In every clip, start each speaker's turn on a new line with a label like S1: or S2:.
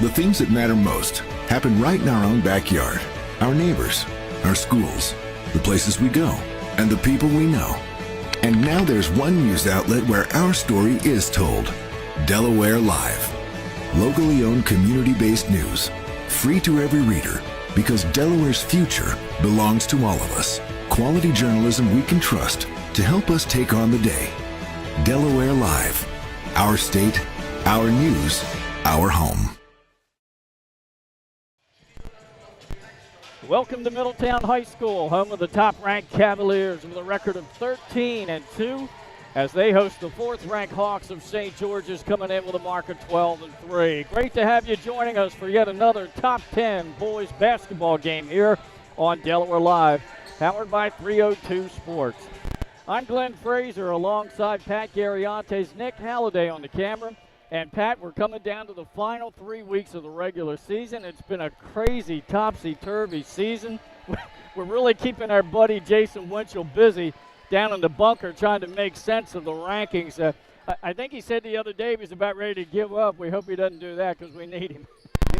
S1: The things that matter most happen right in our own backyard. Our neighbors, our schools, the places we go, and the people we know. And now there's one news outlet where our story is told. Delaware Live. Locally owned, community-based news. Free to every reader, because Delaware's future belongs to all of us. Quality journalism we can trust to help us take on the day. Delaware Live. Our state, our news, our home.
S2: Welcome to Middletown High School, home of the top-ranked Cavaliers with a record of 13-2 as they host the fourth-ranked Hawks of St. George's, coming in with a mark of 12-3. Great to have you joining us for yet another top 10 boys basketball game here on Delaware Live, powered by 302 Sports. I'm Glenn Fraser alongside Pat Garriantes, Nick Halliday on the camera. And, Pat, we're coming down to the final 3 weeks of the regular season. It's been a crazy, topsy-turvy season. We're really keeping our buddy Jason Winchell busy down in the bunker trying to make sense of the rankings. I think he said the other day he was about ready to give up. We hope he doesn't do that because we need him.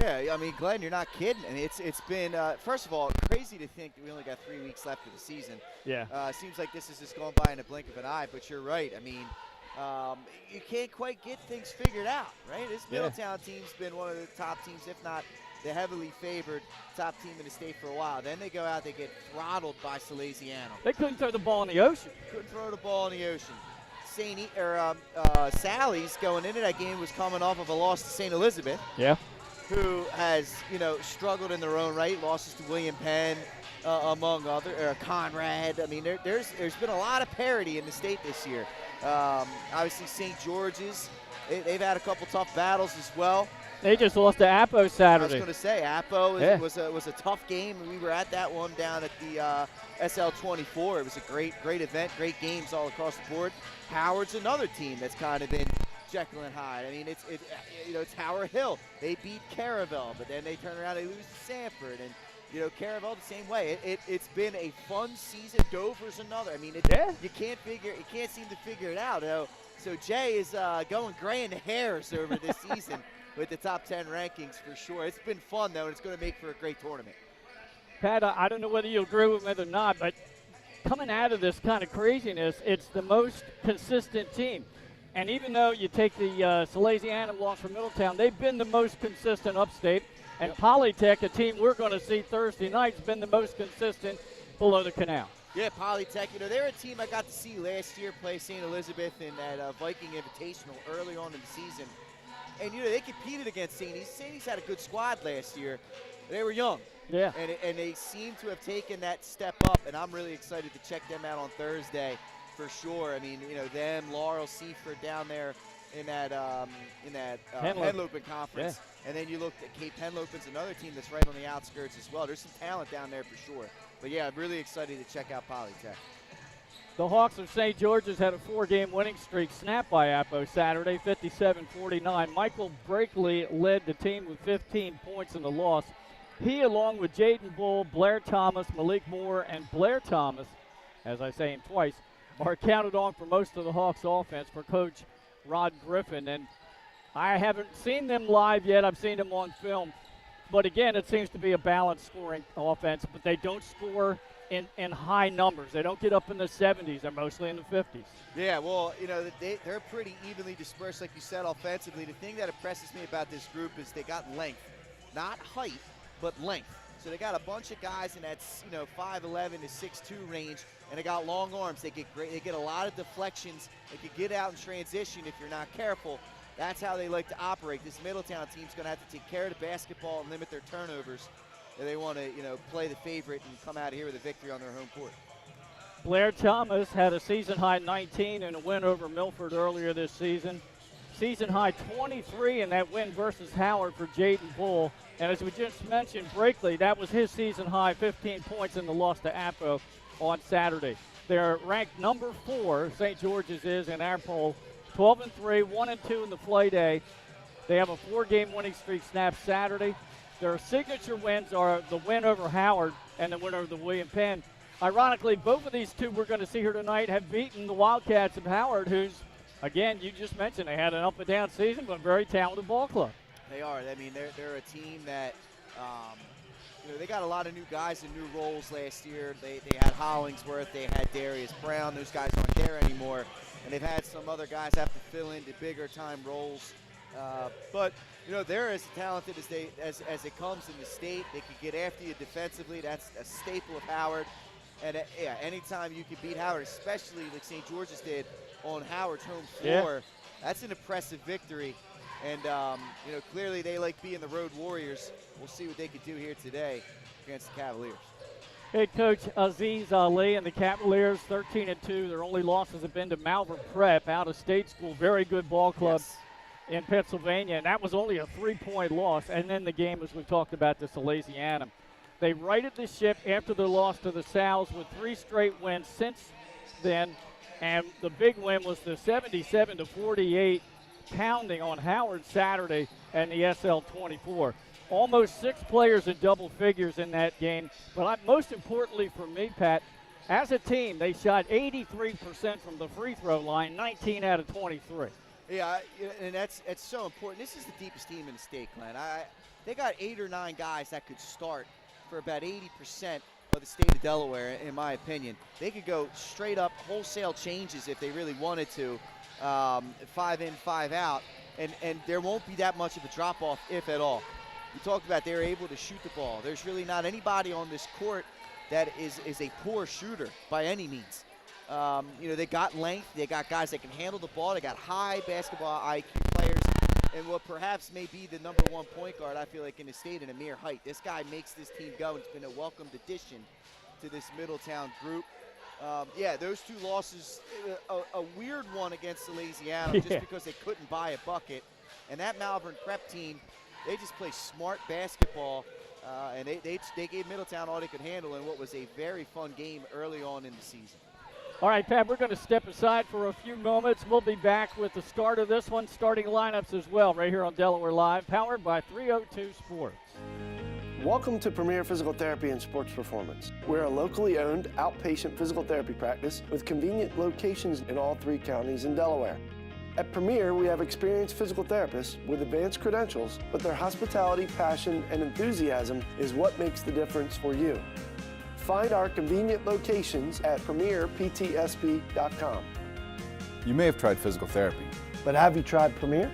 S3: Yeah, I mean, Glenn, you're not kidding. I mean, it's been, first of all, crazy to think that we only got 3 weeks left of the season.
S2: Yeah.
S3: Seems like this has just gone by in a blink of an eye, but you're right. I mean, you can't quite get things figured out, right? This Middletown team's been one of the top teams, if not the heavily favored top team in the state for a while. Then they go out, they get throttled by Salesiano.
S2: They couldn't throw the ball in the ocean.
S3: Couldn't throw the ball in the ocean. Sally's going into that game was coming off of a loss to St. Elizabeth.
S2: Yeah.
S3: Who has, struggled in their own right, losses to William Penn, among other, Conrad. I mean, there's been a lot of parity in the state this year. Obviously, St. George's, they've had a couple tough battles as well.
S2: They just lost to Appo Saturday.
S3: I was going to say, Appo was a tough game. We were at that one down at the SL24. It was a great event, great games all across the board. Howard's another team that's kind of been Jekyll and Hyde. I mean, it's Howard Hill. They beat Caravel, but then they turn around, they lose to Sanford, and Caravel the same way. It's been a fun season. Dover's another. I mean, you can't seem to figure it out. So Jay is going gray in the hairs over this season with the top 10 rankings for sure. It's been fun though, and it's going to make for a great tournament.
S2: Pat, I don't know whether you agree with me or not, but coming out of this kind of craziness, it's the most consistent team. And even though you take the Salesiano loss from Middletown, they've been the most consistent upstate. And Polytech, a team we're going to see Thursday night, has been the most consistent below the canal. Yeah,
S3: Polytech, they're a team I got to see last year play St. Elizabeth in that Viking Invitational early on in the season. And, they competed against St. E's. St. E's had a good squad last year. They were young.
S2: Yeah.
S3: And they seem to have taken that step up, and I'm really excited to check them out on Thursday for sure. I mean, them, Laurel, Seaford down there in that Henlopen Conference. Yeah. And then you look at Cape Henlopen's another team that's right on the outskirts as well. There's some talent down there for sure. But, yeah, I'm really excited to check out Polytech.
S2: The Hawks of St. George's had a 4-game winning streak snapped by Appo Saturday, 57-49. Michael Brakely led the team with 15 points in the loss. He, along with Jaden Bull, Blair Thomas, Malik Moore, and Blair Thomas, as I say him twice, are counted on for most of the Hawks' offense for Coach Rod Griffin. And I haven't seen them live yet. I've seen them on film. But, again, it seems to be a balanced scoring offense, but they don't score in high numbers. They don't get up in the 70s. They're mostly in the 50s.
S3: Yeah, well, they're pretty evenly dispersed, like you said, offensively. The thing that impresses me about this group is they got length. Not height, but length. So they got a bunch of guys in that 5'11" to 6'2" range, and they got long arms. They get a lot of deflections. They can get out in transition if you're not careful. That's how they like to operate. This Middletown team's going to have to take care of the basketball and limit their turnovers if they want to, play the favorite and come out of here with a victory on their home court.
S2: Blair Thomas had a season-high 19 in a win over Milford earlier this season. Season-high 23 in that win versus Howard for Jaden Bull. And as we just mentioned, Brakely, that was his season-high 15 points in the loss to Appo on Saturday. They're ranked number 4, St. George's is, in our poll. 12-3, 1-2 in the play day. They have a 4-game winning streak snapped Saturday. Their signature wins are the win over Howard and the win over the William Penn. Ironically, both of these two we're going to see here tonight have beaten the Wildcats of Howard, who's, again, you just mentioned they had an up-and-down season, but a very talented ball club.
S3: They are. I mean, they're a team that, they got a lot of new guys in new roles last year. They had Hollingsworth, they had Darius Brown. Those guys aren't there anymore, and they've had some other guys have to fill into bigger time roles. But they're as talented as it comes in the state. They can get after you defensively. That's a staple of Howard. And anytime you can beat Howard, especially like St. George's did on Howard's home floor, that's an impressive victory. And clearly they like being the road warriors. We'll see what they can do here today against the Cavaliers.
S2: Head coach Aziz Ali and the Cavaliers, 13-2. Their only losses have been to Malvern Prep, out-of-state school, very good ball club in Pennsylvania, and that was only a 3-point loss. And then the game, as we've talked about, to Salesianum. They righted the ship after their loss to the Sal's with 3 straight wins since then, and the big win was the 77-48 pounding on Howard Saturday and the SL24. Almost 6 players in double figures in that game. But most importantly for me, Pat, as a team, they shot 83% from the free throw line, 19 out of 23.
S3: Yeah, and that's so important. This is the deepest team in the state, Glenn. They got 8 or 9 guys that could start for about 80% of the state of Delaware, in my opinion. They could go straight up wholesale changes if they really wanted to, 5 in, 5 out, and there won't be that much of a drop-off, if at all. We talked about they're able to shoot the ball. There's really not anybody on this court that is a poor shooter by any means. They got length. They got guys that can handle the ball. They got high basketball IQ players. And what perhaps may be the number 1 point guard, I feel like, in the state in Amir Height. This guy makes this team go, and it's been a welcomed addition to this Middletown group. Those 2 losses, a weird one against Salesianum just because they couldn't buy a bucket. And that Malvern Prep team, they just play smart basketball, and they gave Middletown all they could handle in what was a very fun game early on in the season.
S2: All right, Pat, we're going to step aside for a few moments. We'll be back with the start of this one, starting lineups as well, right here on Delaware Live, powered by 302 Sports.
S4: Welcome to Premier Physical Therapy and Sports Performance. We're a locally owned outpatient physical therapy practice with convenient locations in all 3 counties in Delaware. At Premier, we have experienced physical therapists with advanced credentials, but their hospitality, passion, and enthusiasm is what makes the difference for you. Find our convenient locations at premierptsp.com.
S5: You may have tried physical therapy,
S4: but have you tried Premier?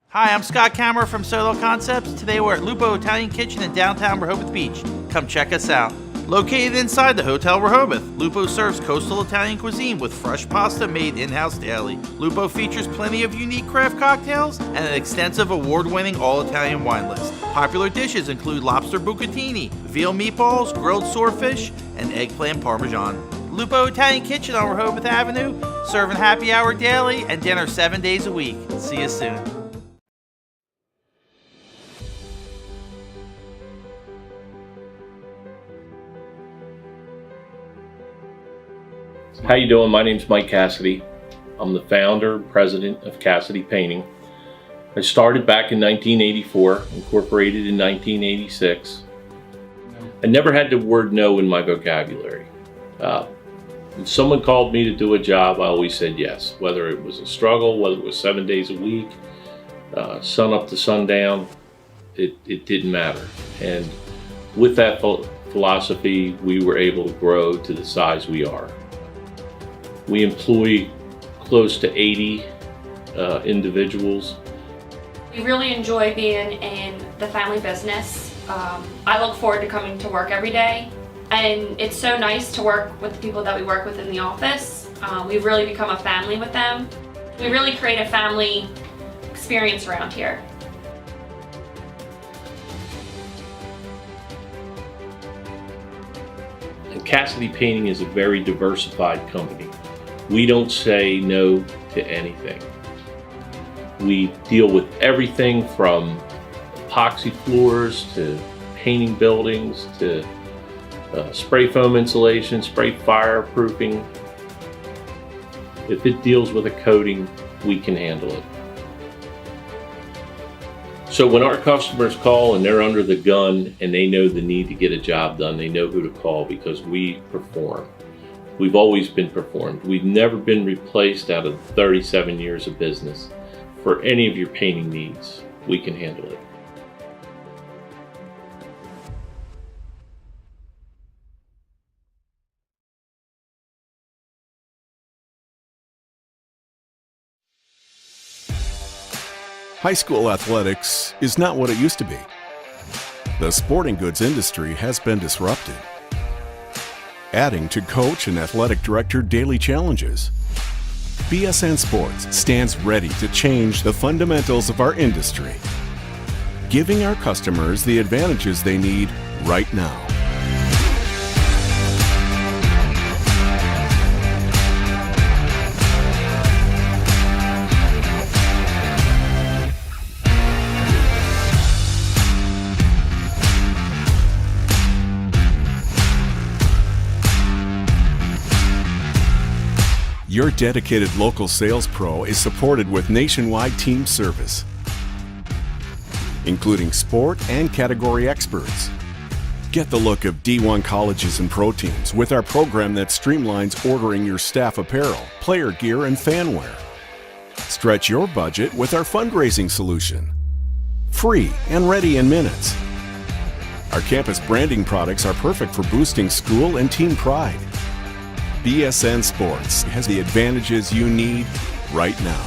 S6: Hi, I'm Scott Kammerer from Solo Concepts. Today we're at Lupo Italian Kitchen in downtown Rehoboth Beach. Come check us out. Located inside the Hotel Rehoboth, Lupo serves coastal Italian cuisine with fresh pasta made in-house daily. Lupo features plenty of unique craft cocktails and an extensive award-winning all-Italian wine list. Popular dishes include lobster bucatini, veal meatballs, grilled swordfish, and eggplant parmesan. Lupo Italian Kitchen on Rehoboth Avenue, serving happy hour daily and dinner 7 days a week. See you soon.
S7: How you doing? My name's Mike Cassidy. I'm the founder and president of Cassidy Painting. I started back in 1984, incorporated in 1986. I never had the word no in my vocabulary. When someone called me to do a job, I always said yes, whether it was a struggle, whether it was 7 days a week, sun up to sundown, it didn't matter. And with that philosophy, we were able to grow to the size we are. We employ close to 80 individuals.
S8: We really enjoy being in the family business. I look forward to coming to work every day, and it's so nice to work with the people that we work with in the office. We've really become a family with them. We really create a family experience around here.
S7: And Cassidy Painting is a very diversified company. We don't say no to anything. We deal with everything from epoxy floors to painting buildings to spray foam insulation, spray fireproofing. If it deals with a coating, we can handle it. So when our customers call and they're under the gun and they know the need to get a job done, they know who to call because we perform. We've always been performed. We've never been replaced out of 37 years of business. For any of your painting needs, we can handle it.
S9: High school athletics is not what it used to be. The sporting goods industry has been disrupted, adding to coach and athletic director daily challenges. BSN Sports stands ready to change the fundamentals of our industry, giving our customers the advantages they need right now. Your dedicated local sales pro is supported with nationwide team service, including sport and category experts. Get the look of D1 colleges and pro teams with our program that streamlines ordering your staff apparel, player gear, and fanwear. Stretch your budget with our fundraising solution. Free and ready in minutes. Our campus branding products are perfect for boosting school and team pride. BSN Sports has the advantages you need right now.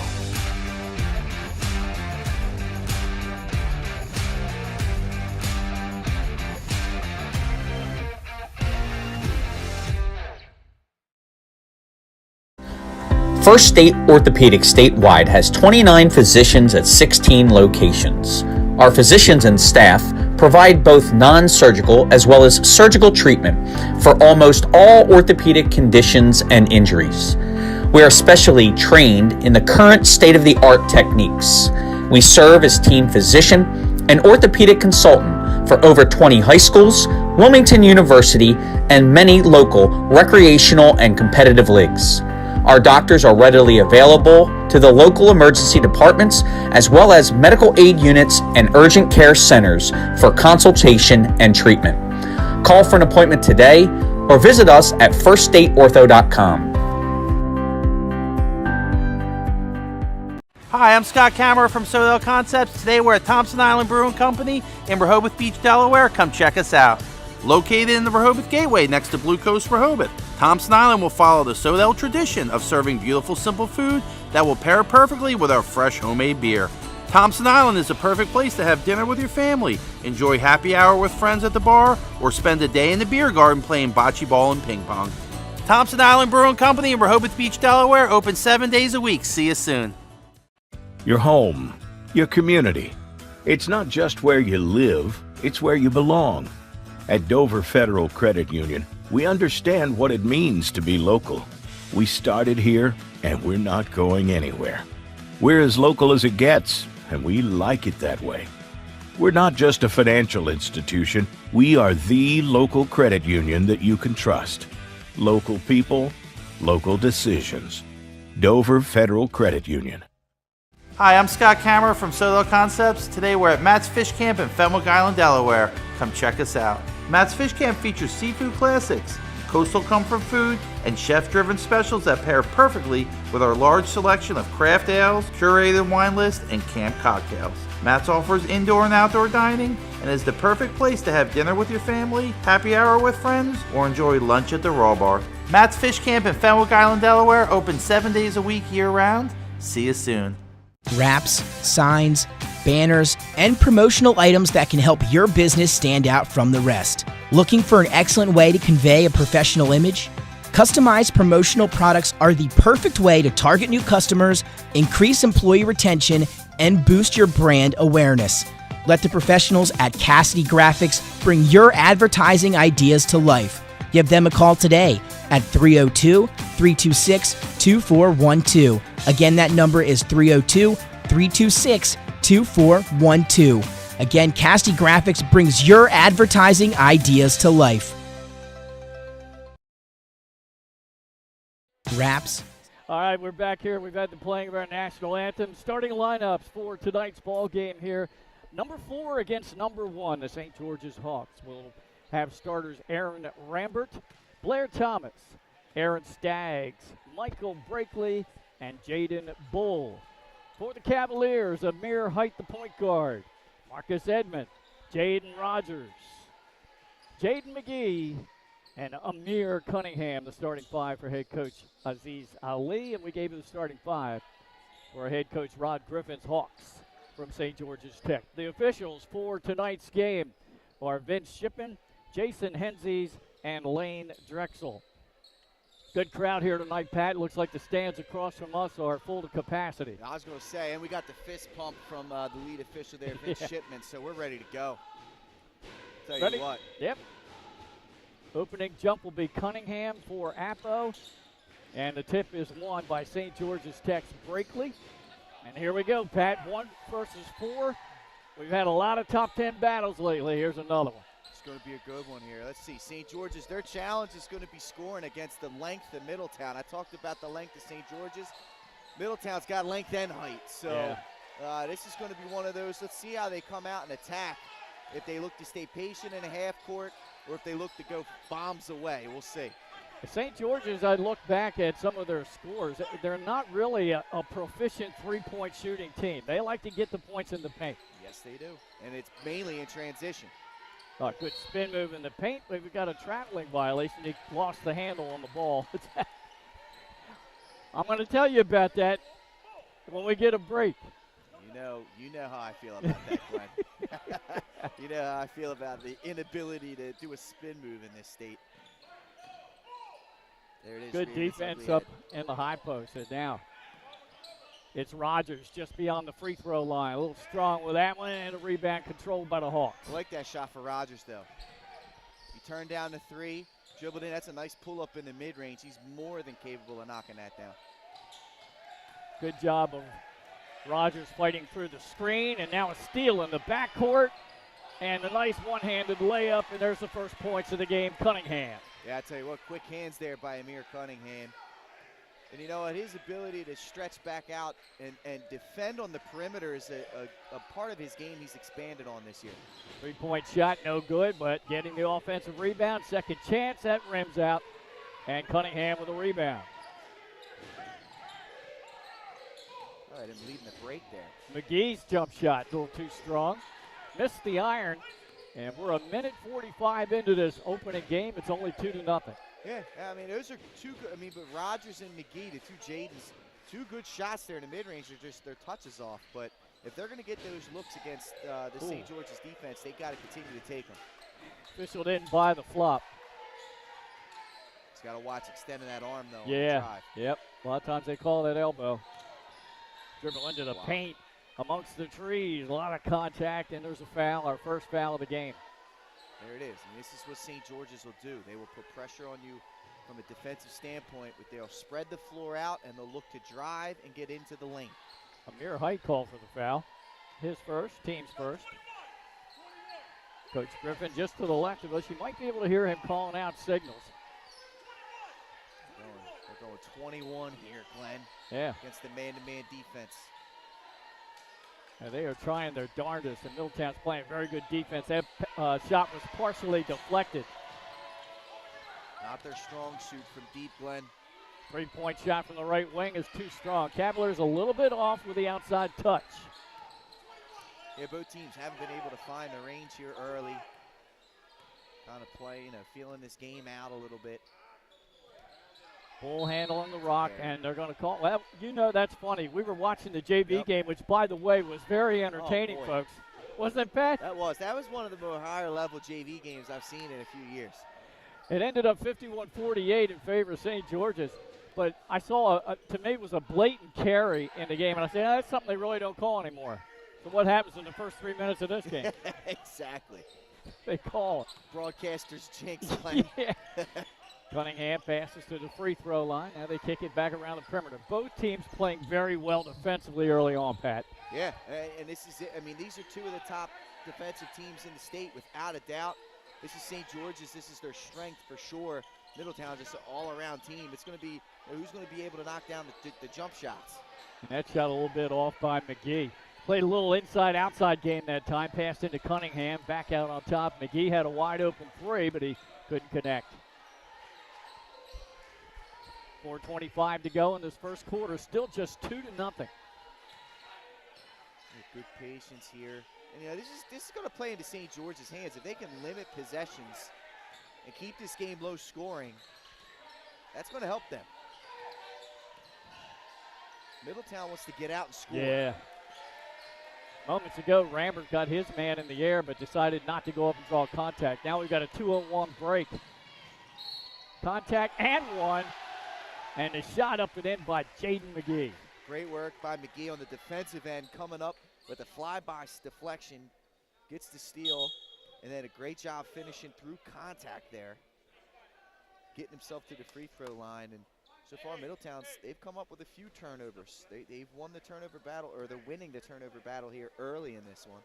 S10: First State Orthopedic statewide has 29 physicians at 16 locations. Our physicians and staff provide both non-surgical as well as surgical treatment for almost all orthopedic conditions and injuries. We are specially trained in the current state-of-the-art techniques. We serve as team physician and orthopedic consultant for over 20 high schools, Wilmington University, and many local recreational and competitive leagues. Our doctors are readily available to the local emergency departments as well as medical aid units and urgent care centers for consultation and treatment. Call for an appointment today or visit us at firststateortho.com.
S6: Hi, I'm Scott Kammerer from Sodell Concepts. Today we're at Thompson Island Brewing Company in Rehoboth Beach, Delaware. Come check us out. Located in the Rehoboth Gateway next to Blue Coast Rehoboth, Thompson Island will follow the Sodell tradition of serving beautiful, simple food that will pair perfectly with our fresh homemade beer. Thompson Island is a perfect place to have dinner with your family, enjoy happy hour with friends at the bar, or spend a day in the beer garden playing bocce ball and ping pong. Thompson Island Brewing Company in Rehoboth Beach, Delaware, open 7 days a week. See you soon.
S11: Your home, your community. It's not just where you live, it's where you belong. At Dover Federal Credit Union, we understand what it means to be local. We started here, and we're not going anywhere. We're as local as it gets, and we like it that way. We're not just a financial institution. We are the local credit union that you can trust. Local people, local decisions. Dover Federal Credit Union.
S6: Hi, I'm Scott Kammerer from Sodell Concepts. Today we're at Matt's Fish Camp in Fenwick Island, Delaware. Come check us out. Matt's Fish Camp features seafood classics, coastal comfort food, and chef-driven specials that pair perfectly with our large selection of craft ales, curated wine list, and camp cocktails. Matt's offers indoor and outdoor dining and is the perfect place to have dinner with your family, happy hour with friends, or enjoy lunch at the Raw Bar. Matt's Fish Camp in Fenwick Island, Delaware, open 7 days a week year-round. See you soon.
S12: Wraps, signs, banners, and promotional items that can help your business stand out from the rest. Looking for an excellent way to convey a professional image? Customized promotional products are the perfect way to target new customers, increase employee retention, and boost your brand awareness. Let the professionals at Cassidy Graphics bring your advertising ideas to life. Give them a call today at 302-326-2412. Again, that number is 302-326-2412. Again, Cassidy Graphics brings your advertising ideas to life. Wraps.
S2: All right, we're back here. We've had the playing of our national anthem. Starting lineups for tonight's ball game here. Number 4 against number 1, the St. George's Hawks will have starters Aaron Rambert, Blair Thomas, Aaron Staggs, Michael Brakely, and Jaden Bull. For the Cavaliers, Amir Height, the point guard. Marcus Edmond, Jaden Rogers, Jaden McGee, and Amir Cunningham, the starting five for head coach Aziz Ali. And we gave you the starting five for head coach Rod Griffin's Hawks from St. George's Tech. The officials for tonight's game are Vince Shippen, Jason Henzies, and Lane Drexel. Good crowd here tonight, Pat. Looks like the stands across from us are full to capacity.
S3: I was going to say, and we got the fist pump from the lead official there, Vince Shipman, so we're ready to go. Tell you what.
S2: Yep. Opening jump will be Cunningham for Apo, and the tip is won by St. George's Tech's Brakely. And here we go, Pat. 1 versus 4. We've had a lot of top 10 battles lately. Here's another one.
S3: It's going to be a good one here. Let's see. St. George's, their challenge is going to be scoring against the length of Middletown. I talked about the length of St. George's. Middletown's got length and height. So this is going to be one of those. Let's see how they come out and attack. If they look to stay patient in a half court or if they look to go bombs away. We'll see.
S2: St. George's, I look back at some of their scores. They're not really a proficient three-point shooting team. They like to get the points in the paint.
S3: Yes, they do. And it's mainly in transition.
S2: Good spin move in the paint, but we've got a traveling violation. He lost the handle on the ball. I'm going to tell you about that when we get a break.
S3: You know how I feel about that, Glenn. You know how I feel about the inability to do a spin move in this state. There it is.
S2: Good defense up in the high post. And now it's Rogers just beyond the free throw line. A little strong with that one, and a rebound controlled by the Hawks.
S3: I like that shot for Rogers, though. He turned down the three, dribbled in. That's a nice pull-up in the mid-range. He's more than capable of knocking that down.
S2: Good job of Rogers fighting through the screen, and now a steal in the backcourt. And a nice one-handed layup, and there's the first points of the game, Cunningham.
S3: Yeah, I tell you what, quick hands there by Amir Cunningham. And you know what, his ability to stretch back out and defend on the perimeter is a part of his game he's expanded on this year.
S2: Three-point shot, no good, but getting the offensive rebound. Second chance, that rims out. And Cunningham with a rebound.
S3: All right, him leading the break there.
S2: McGee's jump shot, a little too strong. Missed the iron, and we're a minute 45 into this opening game. It's only 2-0.
S3: Yeah, I mean, those are two good. I mean, but Rogers and McGee, the two Jadens, two good shots there in the mid-range. They're just their touches off. But if they're going to get those looks against the St. George's defense, they got to continue to take them.
S2: Official didn't buy the flop.
S3: He's got to watch extending that arm, though.
S2: Yeah,
S3: on the drive.
S2: Yep. A lot of times they call that elbow. Dribble into the paint amongst the trees. A lot of contact, and there's a foul, our first foul of the game.
S3: There it is. And this is what St. George's will do. They will put pressure on you from a defensive standpoint, but they'll spread the floor out, and they'll look to drive and get into the lane.
S2: Amir Height called for the foul. His first, team's first. Coach Griffin just to the left of us. You might be able to hear him calling out signals.
S3: They're going 21 here, Glenn.
S2: Yeah.
S3: Against the man-to-man defense.
S2: And they are trying their darndest, and Middletown's playing very good defense. That shot was partially deflected.
S3: Not their strong suit from deep, Glenn.
S2: Three-point shot from the right wing is too strong. Cavaliers a little bit off with the outside touch.
S3: Yeah, both teams haven't been able to find the range here early. Kind of playing, feeling this game out a little bit.
S2: Bull handle on the rock, and they're going to call. Well, you know that's funny. We were watching the JV game, which, by the way, was very entertaining, folks. Wasn't it, Pat?
S3: That was one of the more higher-level JV games I've seen in a few years.
S2: It ended up 51-48 in favor of St. George's, but I saw, to me, it was a blatant carry in the game, and I said, that's something they really don't call anymore. So what happens in the first 3 minutes of this game?
S3: Exactly.
S2: They call it.
S3: Broadcasters jinx, Glenn.
S2: Yeah. Cunningham passes to the free throw line. Now they kick it back around the perimeter. Both teams playing very well defensively early on, Pat.
S3: Yeah, and this is it. I mean, these are two of the top defensive teams in the state, without a doubt. This is St. George's. This is their strength for sure. Middletown just an all-around team. It's going to be who's going to be able to knock down the jump shots.
S2: And that shot a little bit off by McGee. Played a little inside-outside game that time. Passed into Cunningham. Back out on top. McGee had a wide-open three, but he couldn't connect. 4:25 to go in this first quarter. Still just 2-0.
S3: Good patience here. And this is going to play into St. George's hands. If they can limit possessions and keep this game low scoring, that's going to help them. Middletown wants to get out and score.
S2: Yeah. Moments ago, Rambert got his man in the air but decided not to go up and draw contact. Now we've got a 2-on-1 break. Contact and one. And a shot up and in by Jaden McGee.
S3: Great work by McGee on the defensive end, coming up with a flyby deflection. Gets the steal, and then a great job finishing through contact there. Getting himself to the free throw line. And so far, Middletown's, they've come up with a few turnovers. They've won the turnover battle, or they're winning the turnover battle here early in this one.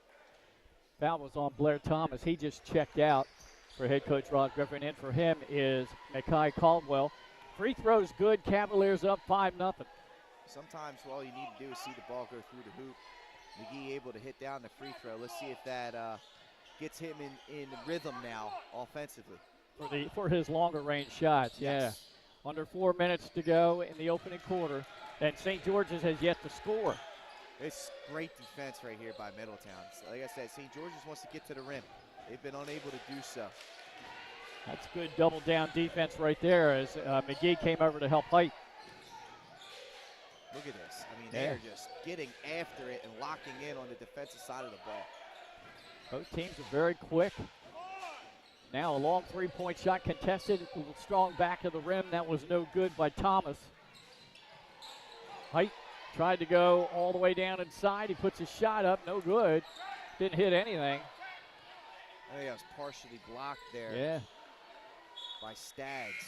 S2: Foul was on Blair Thomas. He just checked out for head coach Rod Griffin. In for him is Mackay Caldwell. Free throw's good. Cavaliers up 5-0.
S3: Sometimes all you need to do is see the ball go through the hoop. McGee able to hit down the free throw. Let's see if that gets him in rhythm now offensively.
S2: For his longer range shots,
S3: yes.
S2: Yeah. Under 4 minutes to go in the opening quarter, and St. George's has yet to score.
S3: It's great defense right here by Middletown. So like I said, St. George's wants to get to the rim. They've been unable to do so.
S2: That's good double down defense right there as McGee came over to help Height.
S3: Look at this. I mean, they're just getting after it and locking in on the defensive side of the ball.
S2: Both teams are very quick. Now a long three-point shot contested. A little strong back of the rim. That was no good by Thomas. Height tried to go all the way down inside. He puts his shot up. No good. Didn't hit anything.
S3: I think that was partially blocked there.
S2: Yeah.
S3: By Staggs.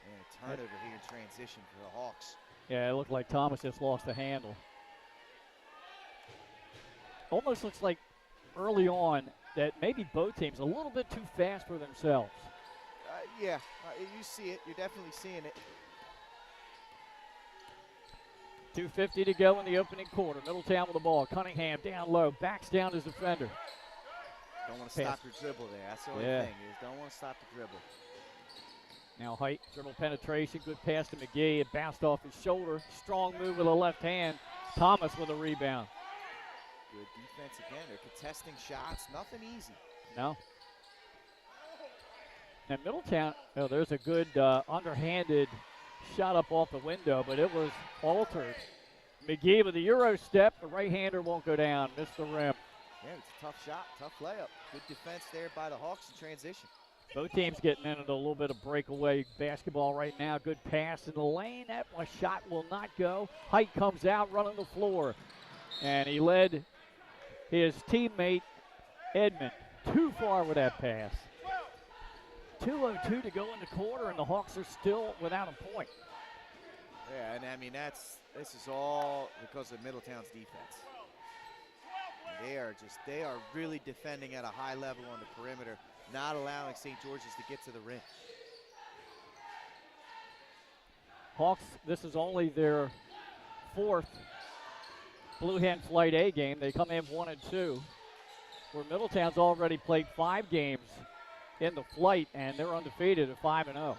S3: And a turnover here in transition for the Hawks.
S2: Yeah, it looked like Thomas just lost the handle. Almost looks like early on that maybe both teams a little bit too fast for themselves.
S3: Yeah, you see it. You're definitely seeing it.
S2: 2:50 to go in the opening quarter. Middletown with the ball. Cunningham down low. Backs down his defender.
S3: Don't want to stop your dribble there. That's the only thing is don't want to stop the dribble.
S2: Now Height, dribble penetration, good pass to McGee. It bounced off his shoulder. Strong move with the left hand. Thomas with a rebound.
S3: Good defense again. They're contesting shots. Nothing easy.
S2: No. And Middletown, there's a good underhanded shot up off the window, but it was altered. McGee with the Euro step. The right-hander won't go down. Missed the rim.
S3: Yeah, it's a tough shot, tough layup. Good defense there by the Hawks in transition.
S2: Both teams getting into a little bit of breakaway basketball right now. Good pass in the lane. That shot will not go. Height comes out running the floor. And he led his teammate, Edmond, too far with that pass. 2:02 to go in the quarter, and the Hawks are still without a point.
S3: Yeah, and I mean, this is all because of Middletown's defense. They are really defending at a high level on the perimeter, not allowing St. George's to get to the rim.
S2: Hawks, this is only their fourth Blue Hen Flight A game. They come in 1-2, where Middletown's already played 5 games in the flight, and they're undefeated at 5-0.
S3: Not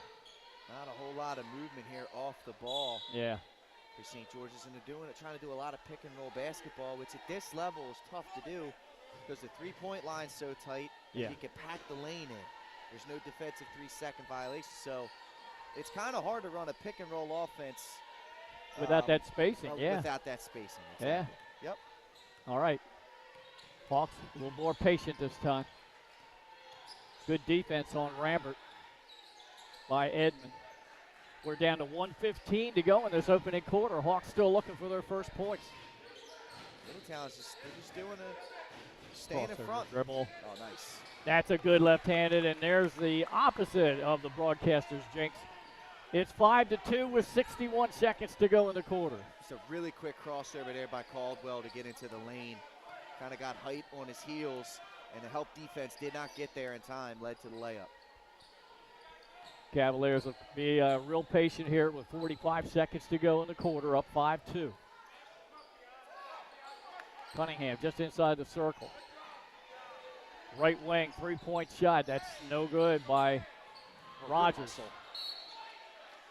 S3: a whole lot of movement here off the ball.
S2: Yeah.
S3: For St. George's, and they're trying to do a lot of pick and roll basketball, which at this level is tough to do because the three-point line's so tight.
S2: Yeah.
S3: You can pack the lane in. There's no defensive 3-second violation, so it's kind of hard to run a pick and roll offense
S2: without that spacing.
S3: Without that spacing. Exactly.
S2: Yeah.
S3: Yep.
S2: All right. Hawks a little more patient this time. Good defense on Rambert by Edmond. We're down to 1:15 to go in this opening quarter. Hawks still looking for their first points.
S3: Middletown's just doing staying in front.
S2: Dribble.
S3: Oh, nice.
S2: That's a good left-handed, and there's the opposite of the broadcaster's jinx. It's 5-2 with 61 seconds to go in the quarter.
S3: It's a really quick crossover there by Caldwell to get into the lane. Kind of got Height on his heels, and the help defense did not get there in time, led to the layup.
S2: Cavaliers will be real patient here with 45 seconds to go in the quarter, up 5-2. Cunningham just inside the circle. Right wing, three-point shot. That's no good by Rogers.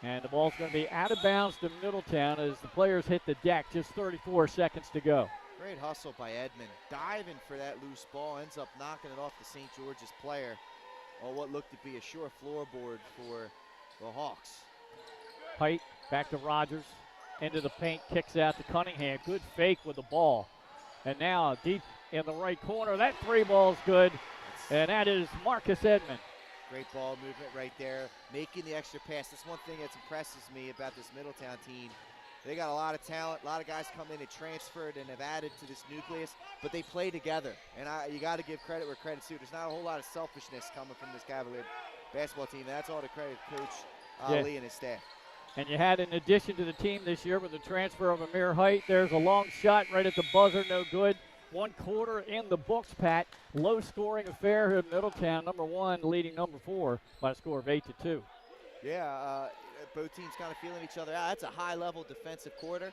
S2: And the ball's going to be out of bounds to Middletown as the players hit the deck. Just 34 seconds to go.
S3: Great hustle by Edmond. Diving for that loose ball. Ends up knocking it off the St. George's player on what looked to be a sure floorboard for the Hawks.
S2: Height back to Rogers. Into the paint. Kicks out to Cunningham. Good fake with the ball. And now deep in the right corner. That three ball's good. And that is Marcus Edmond.
S3: Great ball movement right there, making the extra pass. That's one thing that impresses me about this Middletown team. They got a lot of talent, a lot of guys come in and transferred and have added to this nucleus, but they play together. And you got to give credit where credit's due. There's not a whole lot of selfishness coming from this Cavalier basketball team. That's all the credit to Coach Ali and his staff.
S2: And you had an addition to the team this year with the transfer of Amir Height. There's a long shot right at the buzzer, no good. 1 quarter in the books, Pat. Low scoring affair here in Middletown. Number 1 leading number 4 by a score of 8-2.
S3: Yeah, both teams kind of feeling each other out. That's a high level defensive quarter.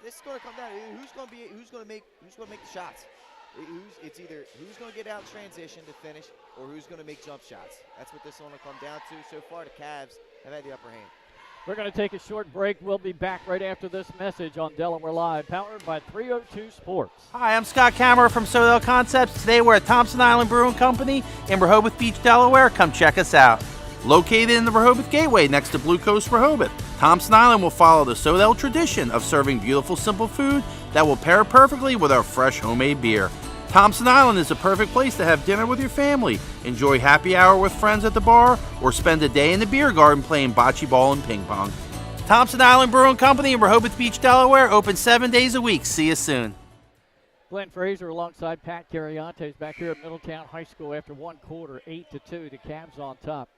S3: This is going to come down to who's going to make the shots. It's either who's going to get out in transition to finish or who's going to make jump shots. That's what this one will come down to. So far, the Cavs have had the upper hand.
S2: We're going to take a short break. We'll be back right after this message on Delaware Live, powered by 302 Sports.
S6: Hi, I'm Scott Kammerer from Sodell Concepts. Today we're at Thompson Island Brewing Company in Rehoboth Beach, Delaware. Come check us out. Located in the Rehoboth Gateway next to Blue Coast Rehoboth, Thompson Island will follow the Sodell tradition of serving beautiful, simple food that will pair perfectly with our fresh homemade beer. Thompson Island is a perfect place to have dinner with your family, enjoy happy hour with friends at the bar, or spend a day in the beer garden playing bocce ball and ping pong. Thompson Island Brewing Company in Rehoboth Beach, Delaware, open 7 days a week. See you soon.
S2: Glenn Fraser alongside Pat Carriante is back here at Middletown High School after 1 quarter, 8-2. The Cavs on top.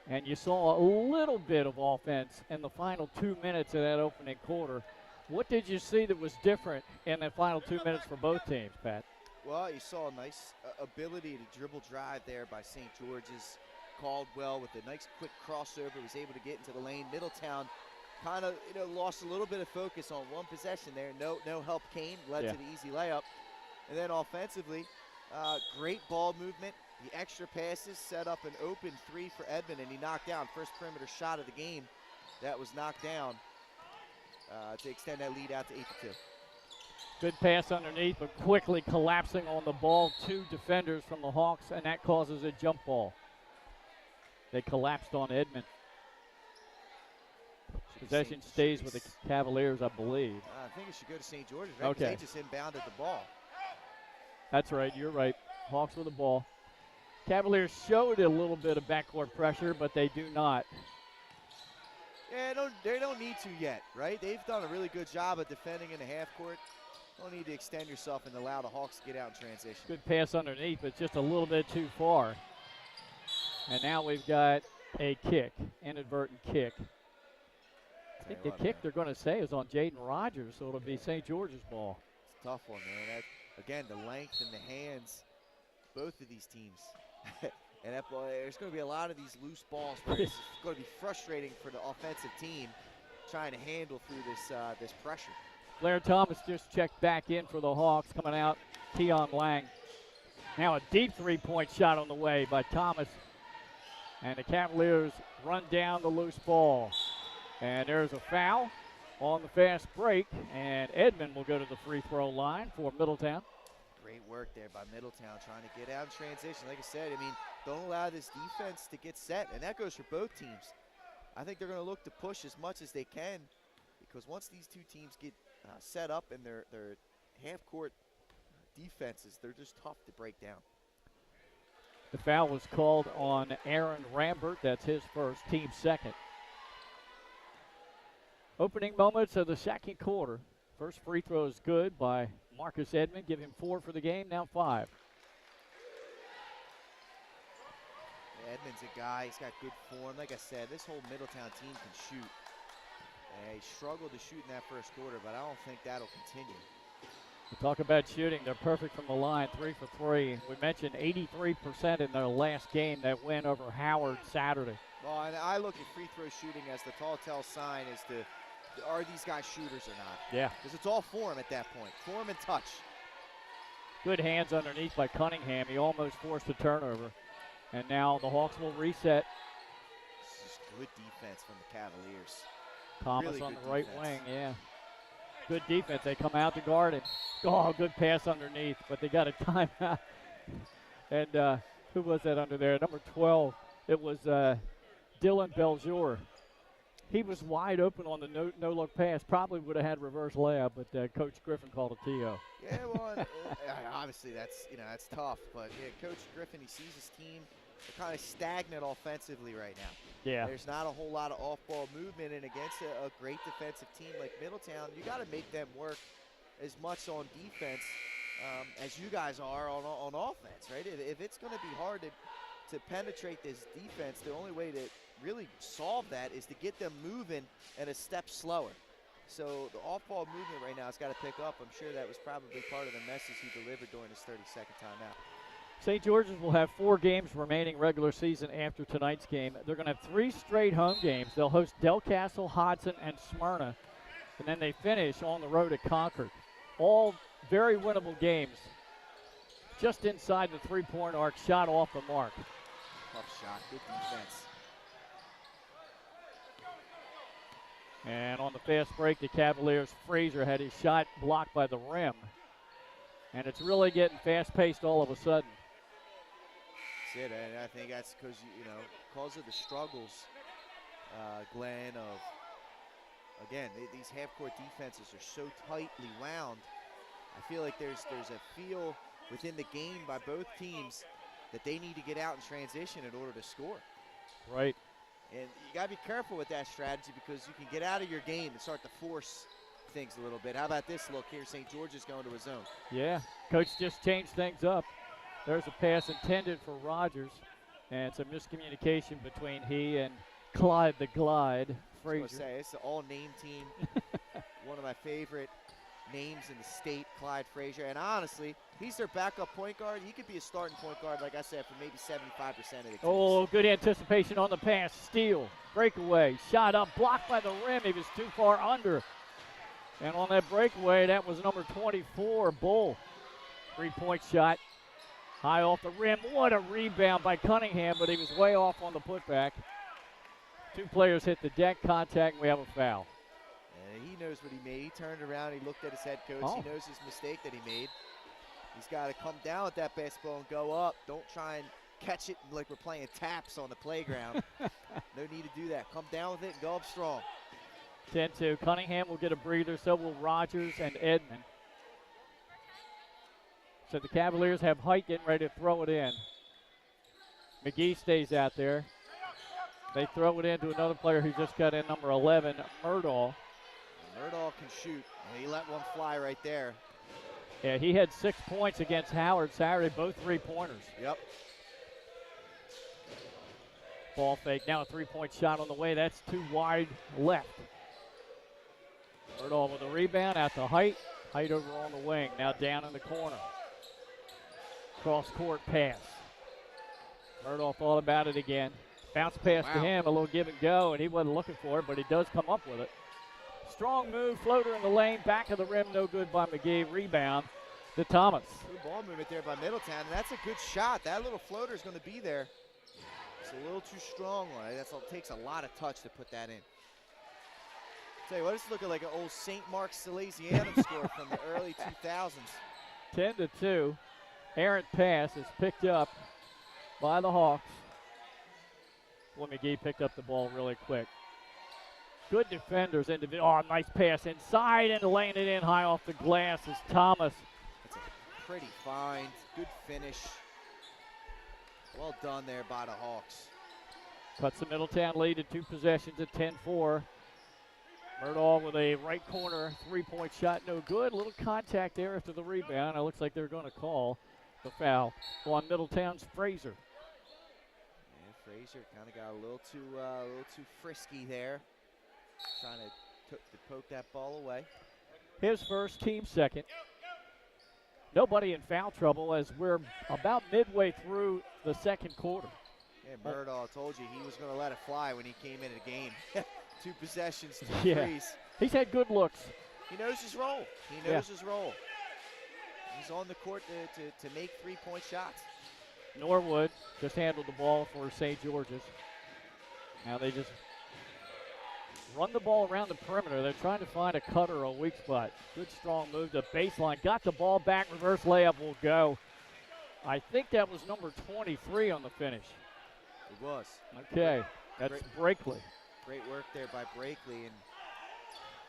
S2: And you saw a little bit of offense in the final 2 minutes of that opening quarter. What did you see that was different in the final 2 minutes for both teams, Pat?
S3: Well, you saw a nice ability to dribble drive there by St. George's. Caldwell with a nice quick crossover was able to get into the lane. Middletown kind of lost a little bit of focus on one possession there. No help came, led to the easy layup. And then offensively, great ball movement. The extra passes set up an open 3 for Edmond, and he knocked down first perimeter shot of the game. That was knocked down to extend that lead out to 8-2.
S2: Good pass underneath, but quickly collapsing on the ball. 2 defenders from the Hawks, and that causes a jump ball. They collapsed on Edmond. Possession stays with the Cavaliers, I believe.
S3: I think it should go to St. George's, right?
S2: Okay.
S3: They just inbounded the ball.
S2: That's right, you're right. Hawks with the ball. Cavaliers showed a little bit of backcourt pressure, but they do not.
S3: Yeah, they don't need to yet, right? They've done a really good job of defending in the half court. Don't need to extend yourself and allow the Hawks to get out in transition.
S2: Good pass underneath, but just a little bit too far. And now we've got a kick, inadvertent kick. I think the kick they're going to say is on Jaden Rogers, so it'll be St. George's ball.
S3: It's a tough one, man. Again, the length and the hands, both of these teams. And that ball, there's going to be a lot of these loose balls where it's going to be frustrating for the offensive team trying to handle through this pressure.
S2: Blair Thomas just checked back in for the Hawks. Coming out, Keon Lang. Now a deep three-point shot on the way by Thomas. And the Cavaliers run down the loose ball. And there's a foul on the fast break. And Edmond will go to the free throw line for Middletown.
S3: Great work there by Middletown trying to get out in transition. Like I said, don't allow this defense to get set. And that goes for both teams. I think they're going to look to push as much as they can, because once these two teams get set up in their half-court defenses, they're just tough to break down.
S2: The foul was called on Aaron Rambert. That's his first, team second. Opening moments of the second quarter. First free throw is good by Marcus Edmond. Give him 4 for the game, now 5.
S3: Edmond's a guy, he's got good form. Like I said, this whole Middletown team can shoot. They struggled to shoot in that first quarter, but I don't think that'll continue.
S2: We talk about shooting. They're perfect from the line, 3 for 3. We mentioned 83% in their last game, that win over Howard Saturday.
S3: Well, and I look at free throw shooting as the telltale sign as to, are these guys shooters or not?
S2: Yeah.
S3: Because it's all form at that point, form and touch.
S2: Good hands underneath by Cunningham. He almost forced a turnover. And now the Hawks will reset.
S3: This is Good defense from the Cavaliers.
S2: Thomas
S3: Really
S2: on
S3: good
S2: the right
S3: defense.
S2: wing, yeah. Good defense. They come out to guard it. Oh, good pass underneath, but they got a timeout. And who was that under there? Number 12. It was Dylan Beljour. He was wide open on the no-look pass. Probably would have had reverse layup, but Coach Griffin called a TO.
S3: Yeah, well, obviously that's tough. But yeah, Coach Griffin, he sees his team. They're kind of stagnant offensively right now.
S2: Yeah.
S3: There's not a whole lot of off-ball movement, and against a great defensive team like Middletown, you got to make them work as much on defense as you guys are on offense, right? If it's going to be hard to penetrate this defense, the only way to really solve that is to get them moving and a step slower. So the off-ball movement right now has got to pick up. I'm sure that was probably part of the message he delivered during his 30-second timeout.
S2: St. George's will have 4 games remaining regular season after tonight's game. They're going to have 3 straight home games. They'll host Del Castle, Hodson, and Smyrna. And then they finish on the road at Concord. All very winnable games. Just inside the three-point arc, shot off the mark.
S3: Tough shot, good defense.
S2: And on the fast break, the Cavaliers' Frazier had his shot blocked by the rim. And it's really getting fast-paced all of a sudden.
S3: That's it, and I think that's because, because of the struggles, Glenn, of, again, these half-court defenses are so tightly wound. I feel like there's a feel within the game by both teams that they need to get out in transition in order to score.
S2: Right.
S3: And you got to be careful with that strategy because you can get out of your game and start to force things a little bit. How about this look here? St. George is going to a zone.
S2: Yeah, coach just changed things up. There's a pass intended for Rogers, and some miscommunication between he and Clyde the Glide Frazier.
S3: I was going to say, it's an all-name team. One of my favorite names in the state, Clyde Frazier. And honestly, he's their backup point guard. He could be a starting point guard, like I said, for maybe 75% of the games.
S2: Oh, good anticipation on the pass. Steal, breakaway, shot up, blocked by the rim. He was too far under. And on that breakaway, that was number 24, Bull. 3-point shot, high off the rim. What a rebound by Cunningham, but he was way off on the putback. 2 players hit the deck, contact, and we have a foul.
S3: And he knows what he made. He turned around, he looked at his head coach.
S2: Oh.
S3: He knows his mistake that he made. He's got to come down with that basketball and go up. Don't try and catch it like we're playing taps on the playground. No need to do that. Come down with it and go up strong.
S2: 10-2. Cunningham will get a breather, so will Rogers and Edmond. So the Cavaliers have Height getting ready to throw it in. McGee stays out there. They throw it into another player who just got in, number 11, Murdahl.
S3: Murdahl can shoot, and he let one fly right there.
S2: Yeah, he had 6 points against Howard Saturday, both 3-pointers.
S3: Yep.
S2: Ball fake, now a 3-point shot on the way. That's too wide left. Murdahl with a rebound out to Height. Height over on the wing, now down in the corner. Cross-court pass. Murdahl thought about it again. Bounce pass to him, a little give and go, and he wasn't looking for it, but he does come up with it. Strong move, floater in the lane, back of the rim, no good by McGee. Rebound to Thomas.
S3: Good ball movement there by Middletown, and that's a good shot. That little floater is going to be there. It's a little too strong. It takes a lot of touch to put that in. Tell you what, it's looking like an old St. Mark's Salesianum score from the early 2000s.
S2: 10-2. Errant pass is picked up by the Hawks. Well, McGee picked up the ball really quick. Good defenders. Oh, nice pass inside and laying it in high off the glass is Thomas.
S3: That's a pretty find. Good finish. Well done there by the Hawks.
S2: Cuts the Middletown lead to 2 possessions at 10-4. Murdahl with a right corner 3-point shot, no good. A little contact there after the rebound. It looks like they're going to call the foul on Middletown's Frazier.
S3: Yeah, Frazier kind of got a little too frisky there, trying to poke that ball away.
S2: His first, team second. Nobody in foul trouble as we're about midway through the second quarter.
S3: Yeah, Murdahl told you he was going to let it fly when he came into the game. 2 possessions, 2 threes.
S2: He's had good looks.
S3: He knows his role. He knows his role. He's on the court to make 3-point shots.
S2: Norwood just handled the ball for St. George's. Now they just run the ball around the perimeter. They're trying to find a cutter or a weak spot. Good strong move to baseline. Got the ball back. Reverse layup will go. I think that was number 23 on the finish.
S3: It was.
S2: Okay, that's Brakely.
S3: Great work there by Brakely and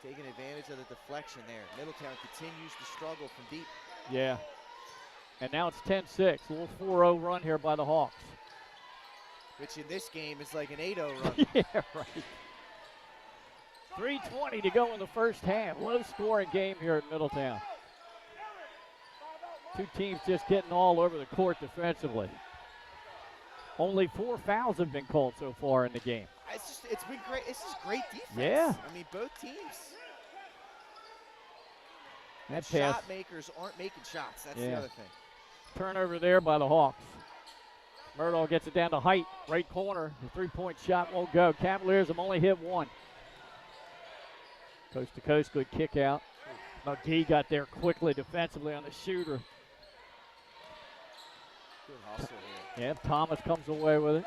S3: taking advantage of the deflection there. Middletown continues to struggle from deep.
S2: Yeah. And now it's 10-6. A little 4-0 run here by the Hawks.
S3: Which in this game is like an 8-0 run.
S2: Yeah, right. 3:20 to go in the first half. Low-scoring game here at Middletown. Two teams just getting all over the court defensively. Only 4 fouls have been called so far in the game.
S3: It's been great. It's just great defense.
S2: Yeah.
S3: I mean, both teams.
S2: That
S3: shot makers aren't making shots. That's the other thing.
S2: Turnover there by the Hawks. Murdaugh gets it down to Height, right corner. The three-point shot won't go. Cavaliers have only hit one. Coast to coast, good kick out. McGee got there quickly defensively on the shooter.
S3: Good hustle here.
S2: Yeah, Thomas comes away with it.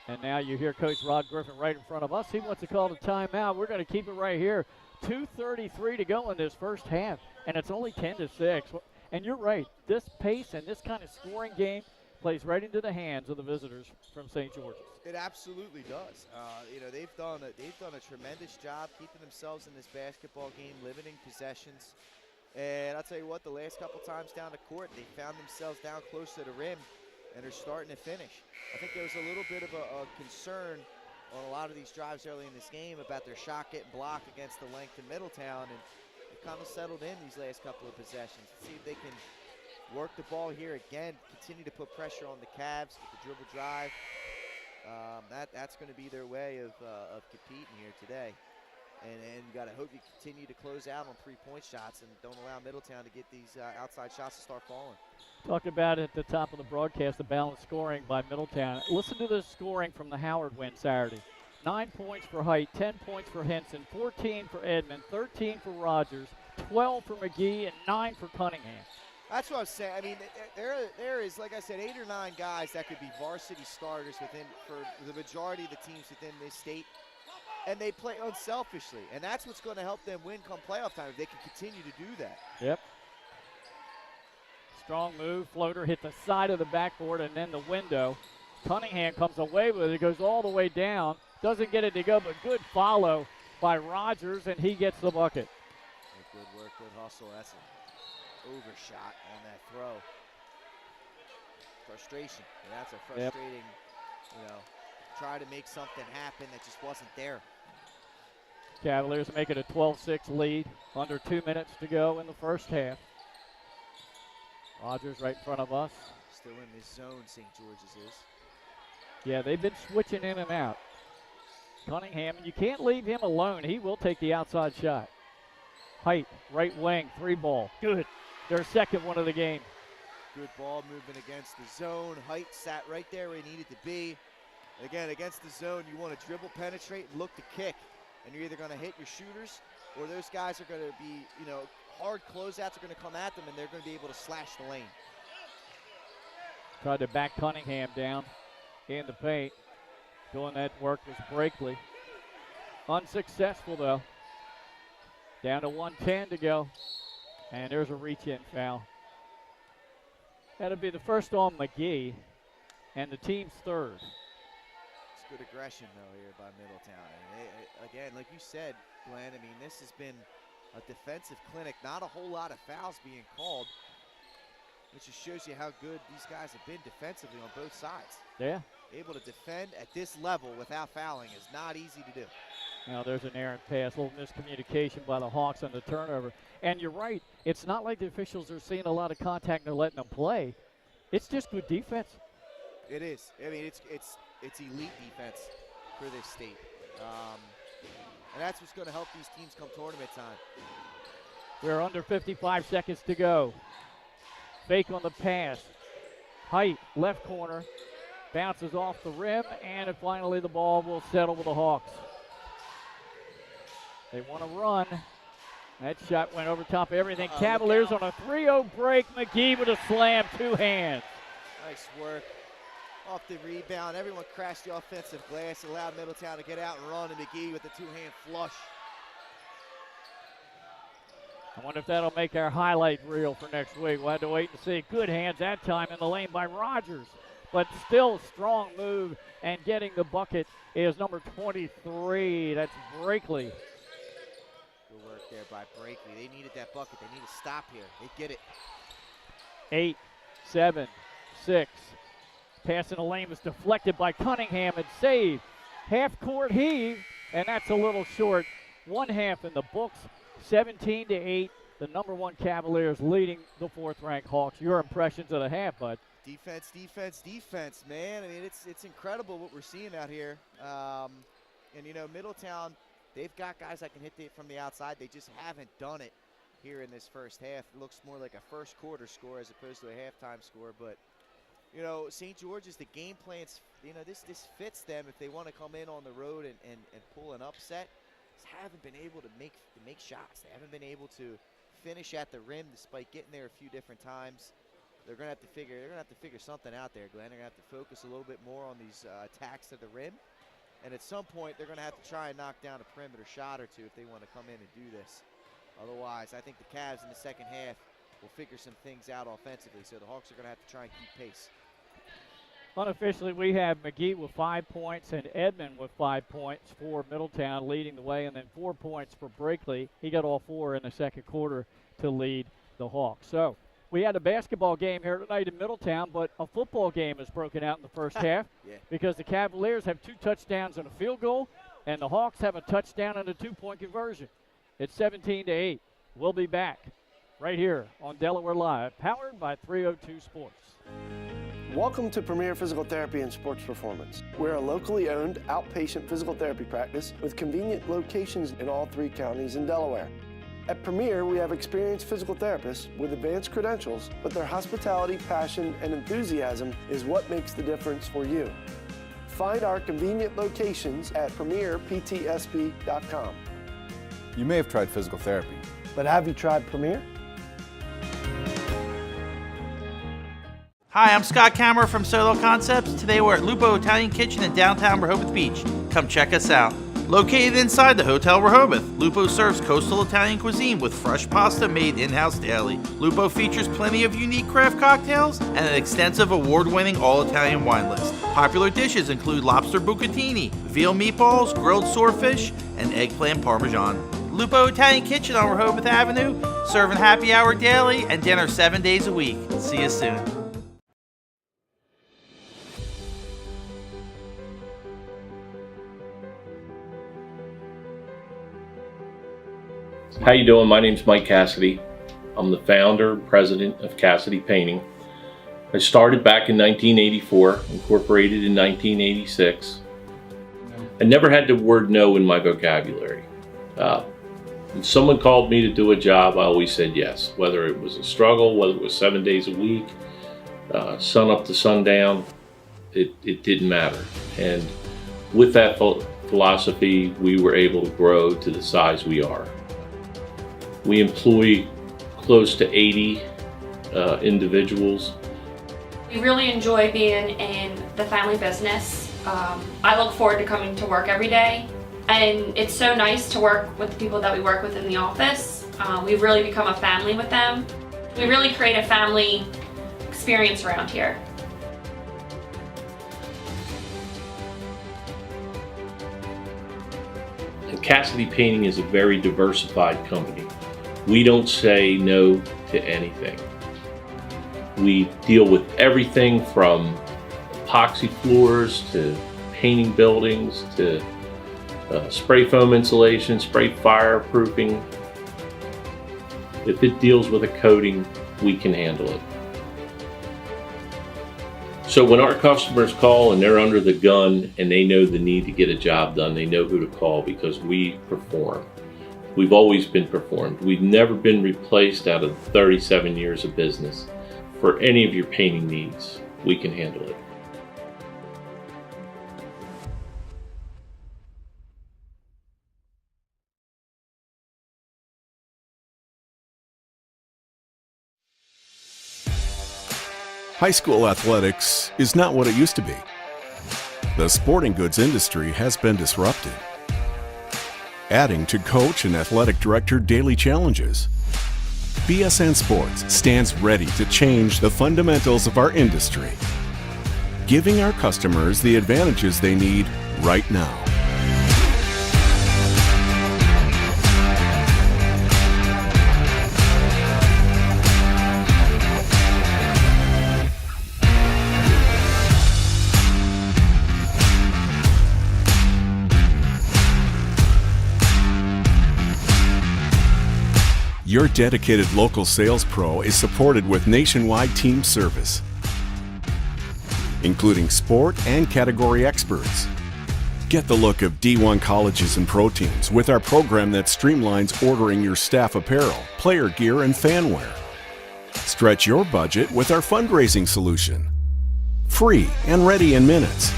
S2: And now you hear Coach Rod Griffin right in front of us. He wants to call the timeout. We're going to keep it right here. 2:33 to go in this first half, and it's only 10-6. And you're right. This pace and this kind of scoring game plays right into the hands of the visitors from St. George's.
S3: It absolutely does. They've done a tremendous job keeping themselves in this basketball game, limiting possessions. And I'll tell you what, the last couple times down the court, they found themselves down close to the rim, and they're starting to finish. I think there was a little bit of a concern on a lot of these drives early in this game about their shot getting blocked against the length of Middletown, and it kind of settled in these last couple of possessions. Let's see if they can work the ball here again, continue to put pressure on the Cavs with the dribble drive. That's going to be their way of competing here today. And you got to hope you continue to close out on three-point shots and don't allow Middletown to get these outside shots to start falling.
S2: Talked about it at the top of the broadcast, the balanced scoring by Middletown. Listen to the scoring from the Howard win Saturday. 9 points for Height, 10 points for Henson, 14 for Edmond, 13 for Rogers, 12 for McGee, and 9 for Cunningham.
S3: That's what I'm saying. I mean, there is, like I said, 8 or 9 guys that could be varsity starters for the majority of the teams within this state. And they play unselfishly, and that's what's going to help them win come playoff time if they can continue to do that.
S2: Yep. Strong move, floater hit the side of the backboard and then the window. Cunningham comes away with it, goes all the way down, doesn't get it to go, but good follow by Rogers, and he gets the bucket.
S3: Good work, good hustle. That's an overshot on that throw. Frustration. And that's a frustrating, try to make something happen that just wasn't there.
S2: Cavaliers make it a 12-6 lead. Under 2 minutes to go in the first half. Rogers right in front of us.
S3: Still in this zone, St. George's is.
S2: Yeah, they've been switching in and out. Cunningham, and you can't leave him alone. He will take the outside shot. Height, right wing, 3-ball. Good. Their second one of the game.
S3: Good ball movement against the zone. Height sat right there where he needed to be. Again, against the zone, you want to dribble, penetrate, and look to kick. And you're either going to hit your shooters, or those guys are going to be, hard closeouts are going to come at them, and they're going to be able to slash the lane.
S2: Tried to back Cunningham down in the paint. Doing that work was Brakely. Unsuccessful, though. Down to 1:10 to go. And there's a reach-in foul. That'll be the first on McGee, and the team's third.
S3: Good aggression, though, here by Middletown. And again, like you said, Glenn, I mean, this has been a defensive clinic. Not a whole lot of fouls being called, which just shows you how good these guys have been defensively on both sides.
S2: Yeah.
S3: Able to defend at this level without fouling is not easy to do.
S2: Now there's an errant pass, a little miscommunication by the Hawks on the turnover. And you're right, it's not like the officials are seeing a lot of contact and they're letting them play. It's just good defense.
S3: It is. I mean, it's elite defense for this state. And that's what's going to help these teams come tournament time.
S2: We're under 55 seconds to go. Fake on the pass. Height, left corner. Bounces off the rim, and finally the ball will settle with the Hawks. They want to run. That shot went over top of everything. Cavaliers on a 3-0 break. McGee with a slam, 2 hands.
S3: Nice work. off the rebound. Everyone crashed the offensive glass, allowed Middletown to get out and run, and McGee with the two-hand flush.
S2: I wonder if that'll make our highlight reel for next week. We'll have to wait and see. Good hands that time in the lane by Rogers, but still a strong move, and getting the bucket is number 23. That's Brakely.
S3: Good work there by Brakely. They needed that bucket. They need to stop here. They get it.
S2: 8, 7, 6. Pass in the lane was deflected by Cunningham and saved. Half-court heave, and that's a little short. 1 half in the books. 17-8, the number 1 Cavaliers leading the 4th-ranked Hawks. Your impressions of the half, bud?
S3: Defense, defense, defense, man. I mean, it's incredible what we're seeing out here. And, you know, Middletown, they've got guys that can hit from the outside. They just haven't done it here in this first half. It looks more like a first-quarter score as opposed to a halftime score. But, you know, St. George's, the game plans, you know, this fits them if they want to come in on the road and pull an upset. Haven't been able to make shots. They haven't been able to finish at the rim despite getting there a few different times. They're gonna have to figure something out there, Glenn. They're gonna have to focus a little bit more on these attacks to the rim, and at some point they're gonna have to try and knock down a perimeter shot or two if they want to come in and do this. Otherwise, I think the Cavs in the second half will figure some things out offensively. So the Hawks are gonna have to try and keep pace.
S2: Unofficially, we have McGee with 5 points and Edmond with 5 points for Middletown leading the way, and then 4 points for Brakely. He got all 4 in the second quarter to lead the Hawks. So we had a basketball game here tonight in Middletown, but a football game has broken out in the first half because the Cavaliers have 2 touchdowns and a field goal, and the Hawks have a touchdown and a 2-point conversion. It's 17-8. We'll be back right here on Delaware Live, powered by 302 Sports.
S4: Welcome to Premier Physical Therapy and Sports Performance. We're a locally owned outpatient physical therapy practice with convenient locations in all 3 counties in Delaware. At Premier, we have experienced physical therapists with advanced credentials, but their hospitality, passion, and enthusiasm is what makes the difference for you. Find our convenient locations at premierptsp.com.
S5: You may have tried physical therapy.
S4: But have you tried Premier?
S6: Hi, I'm Scott Kammerer from Solo Concepts. Today we're at Lupo Italian Kitchen in downtown Rehoboth Beach. Come check us out. Located inside the Hotel Rehoboth, Lupo serves coastal Italian cuisine with fresh pasta made in-house daily. Lupo features plenty of unique craft cocktails and an extensive award-winning all-Italian wine list. Popular dishes include lobster bucatini, veal meatballs, grilled swordfish, and eggplant parmesan. Lupo Italian Kitchen on Rehoboth Avenue, serving happy hour daily and dinner 7 days a week. See you soon.
S7: How you doing? My name's Mike Cassidy. I'm the founder and president of Cassidy Painting. I started back in 1984, incorporated in 1986. I never had the word no in my vocabulary. When someone called me to do a job, I always said yes. Whether it was a struggle, whether it was 7 days a week, sun up to sundown, it didn't matter. And with that philosophy, we were able to grow to the size we are. We employ close to 80 individuals.
S8: We really enjoy being in the family business. I look forward to coming to work every day, and it's so nice to work with the people that we work with in the office. We've really become a family with them. We really create a family experience around here.
S7: Cassidy Painting is a very diversified company. We don't say no to anything. We deal with everything from epoxy floors to painting buildings to spray foam insulation, spray fireproofing. If it deals with a coating, we can handle it. So when our customers call and they're under the gun and they know the need to get a job done, they know who to call because we perform. We've always been performed. We've never been replaced out of 37 years of business. For any of your painting needs, we can handle it.
S9: High school athletics is not what it used to be. The sporting goods industry has been disrupted, adding to coach and athletic director daily challenges. BSN Sports stands ready to change the fundamentals of our industry, giving our customers the advantages they need right now. Your dedicated local sales pro is supported with nationwide team service, including sport and category experts. Get the look of D1 colleges and pro teams with our program that streamlines ordering your staff apparel, player gear, and fanwear. Stretch your budget with our fundraising solution. Free and ready in minutes.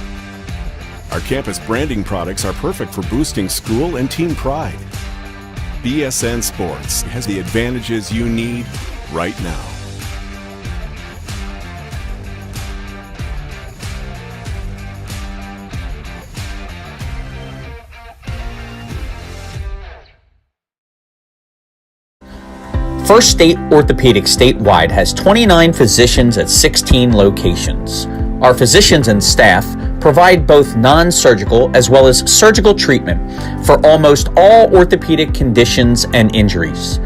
S9: Our campus branding products are perfect for boosting school and team pride. BSN Sports has the advantages you need right now.
S10: First State Orthopedic statewide has 29 physicians at 16 locations. Our physicians and staff provide both non-surgical as well as surgical treatment for almost all orthopedic conditions and injuries.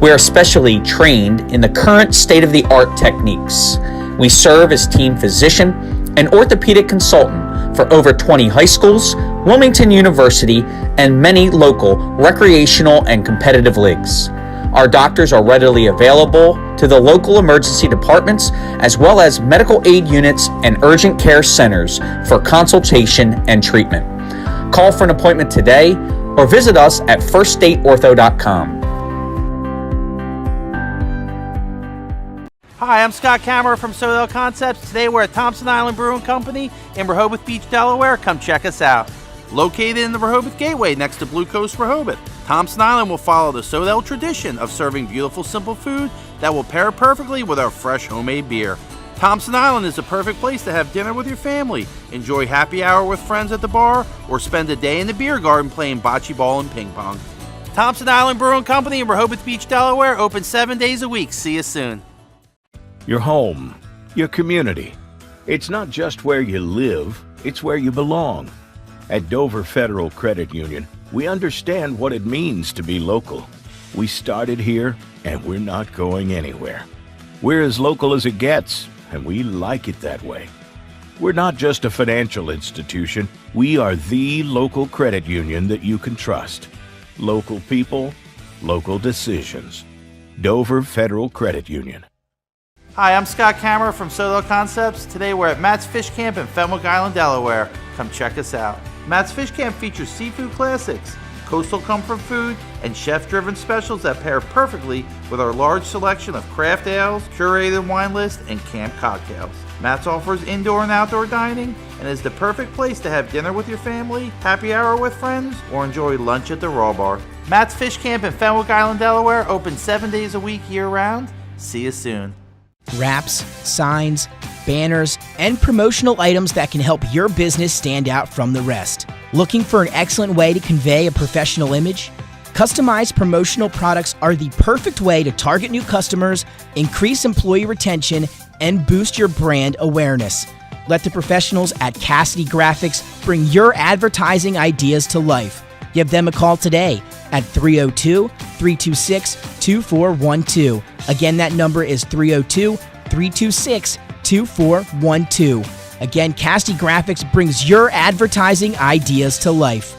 S10: We are specially trained in the current state-of-the-art techniques. We serve as team physician and orthopedic consultant for over 20 high schools, Wilmington University, and many local recreational and competitive leagues. Our doctors are readily available to the local emergency departments as well as medical aid units and urgent care centers for consultation and treatment. Call for an appointment today or visit us at firststateortho.com.
S6: Hi, I'm Scott Kammerer from Sodell Concepts. Today we're at Thompson Island Brewing Company in Rehoboth Beach, Delaware. Come check us out. Located in the Rehoboth Gateway next to Blue Coast Rehoboth, Thompson Island will follow the Sodell tradition of serving beautiful, simple food that will pair perfectly with our fresh homemade beer. Thompson Island is the perfect place to have dinner with your family, enjoy happy hour with friends at the bar, or spend a day in the beer garden playing bocce ball and ping pong. Thompson Island Brewing Company in Rehoboth Beach, Delaware, open 7 days a week. See you soon.
S11: Your home, your community. It's not just where you live, it's where you belong. At Dover Federal Credit Union, we understand what it means to be local. We started here, and we're not going anywhere. We're as local as it gets, and we like it that way. We're not just a financial institution. We are the local credit union that you can trust. Local people, local decisions. Dover Federal Credit Union.
S6: Hi, I'm Scott Kammerer from Sodell Concepts. Today we're at Matt's Fish Camp in Fenwick Island, Delaware. Come check us out. Matt's Fish Camp features seafood classics, coastal comfort food, and chef-driven specials that pair perfectly with our large selection of craft ales, curated wine list, and camp cocktails. Matt's offers indoor and outdoor dining and is the perfect place to have dinner with your family, happy hour with friends, or enjoy lunch at the Raw Bar. Matt's Fish Camp in Fenwick Island, Delaware, open 7 days a week year-round. See you soon.
S12: Wraps, signs, banners, and promotional items that can help your business stand out from the rest. Looking for an excellent way to convey a professional image? Customized promotional products are the perfect way to target new customers, increase employee retention, and boost your brand awareness. Let the professionals at Cassidy Graphics bring your advertising ideas to life. Give them a call today at 302-326-2412. Again, that number is 302-326-2412. Again, Cassidy Graphics brings your advertising ideas to life.